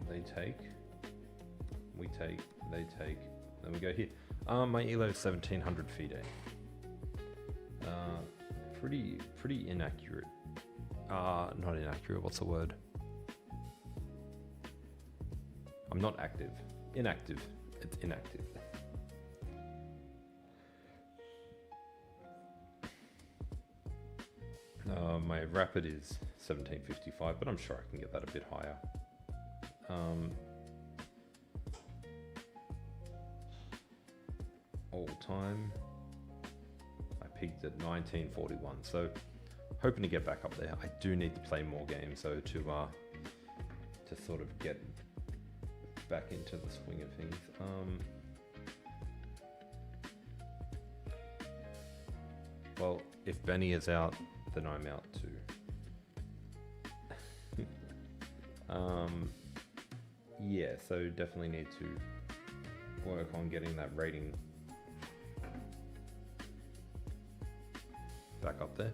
they take, we take, they take, then we go here. My elo is 1700 FIDE. Pretty inaccurate. Not inaccurate, what's the word? I'm not active. Inactive. It's inactive. My rapid is 1755, but I'm sure I can get that a bit higher. All time, I peaked at 1941, so hoping to get back up there. I do need to play more games though to sort of get back into the swing of things. Well, if Benny is out, then I'm out too. Yeah, so definitely need to work on getting that rating back up there.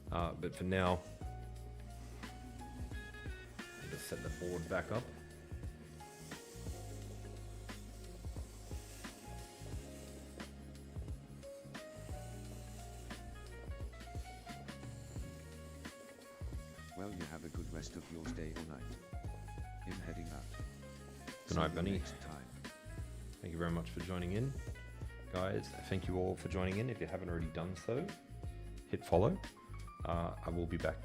But for now, I'll just set the board back up. Well, you have a good rest of your day or night. I'm heading out. Good night, Benny. Next time. Thank you very much for joining in. Guys, thank you all for joining in. If you haven't already done so, hit follow. I will be back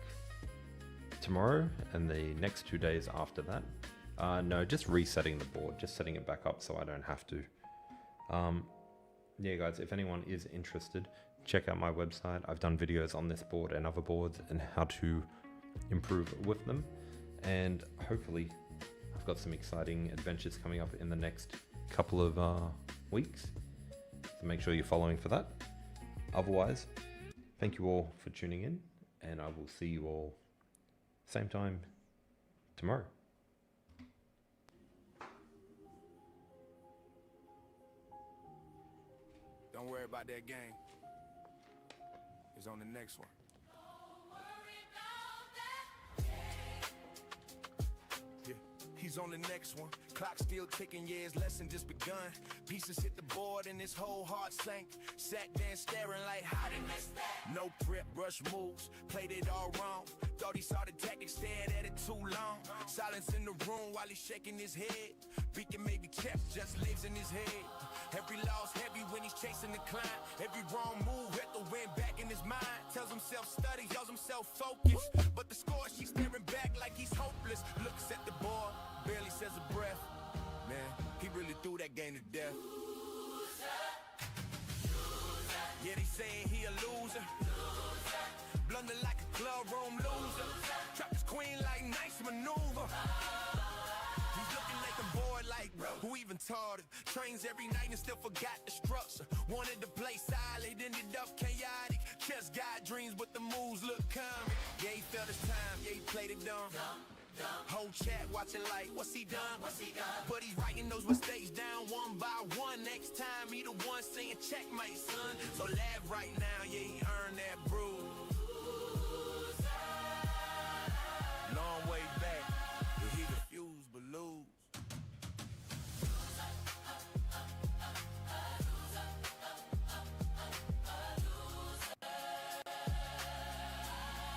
tomorrow and the next 2 days after that. No, just resetting the board, just setting it back up so I don't have to. Yeah, guys, if anyone is interested, check out my website. I've done videos on this board and other boards and how to improve with them. And hopefully I've got some exciting adventures coming up in the next couple of weeks. So make sure you're following for that. Otherwise, thank you all for tuning in, and I will see you all same time tomorrow. Don't worry about that game. It's on the next one. Yeah, he's on the next one. Clock still ticking, yeah, his lesson just begun. Pieces hit the board and his whole heart sank. Sat there staring like, how did miss that? No prep, rush moves, played it all wrong. Thought he saw the tactic, stared at it too long. Silence in the room while he's shaking his head. Beacon maybe chess just lives in his head. Every loss heavy when he's chasing the climb. Every wrong move had the wind back in his mind. Tells himself study, tells himself focus. But the score, she's staring back like he's hopeless. Looks at the board, barely says a breath. Man, he really threw that game to death. Yeah, they saying he a loser. Blunder like a club room loser. Trap his queen like nice maneuver. He's looking like a boy like, who even taught him? Trains every night and still forgot the structure. Wanted to play solid, ended up chaotic. Chess got dreams, but the moves look common. Yeah, he felt his time, yeah, he played it dumb. Whole chat watching like, what's he done? But he's writing those mistakes down one by one. Next time he the one saying checkmate, son. So laugh right now, yeah, he earned that bruise.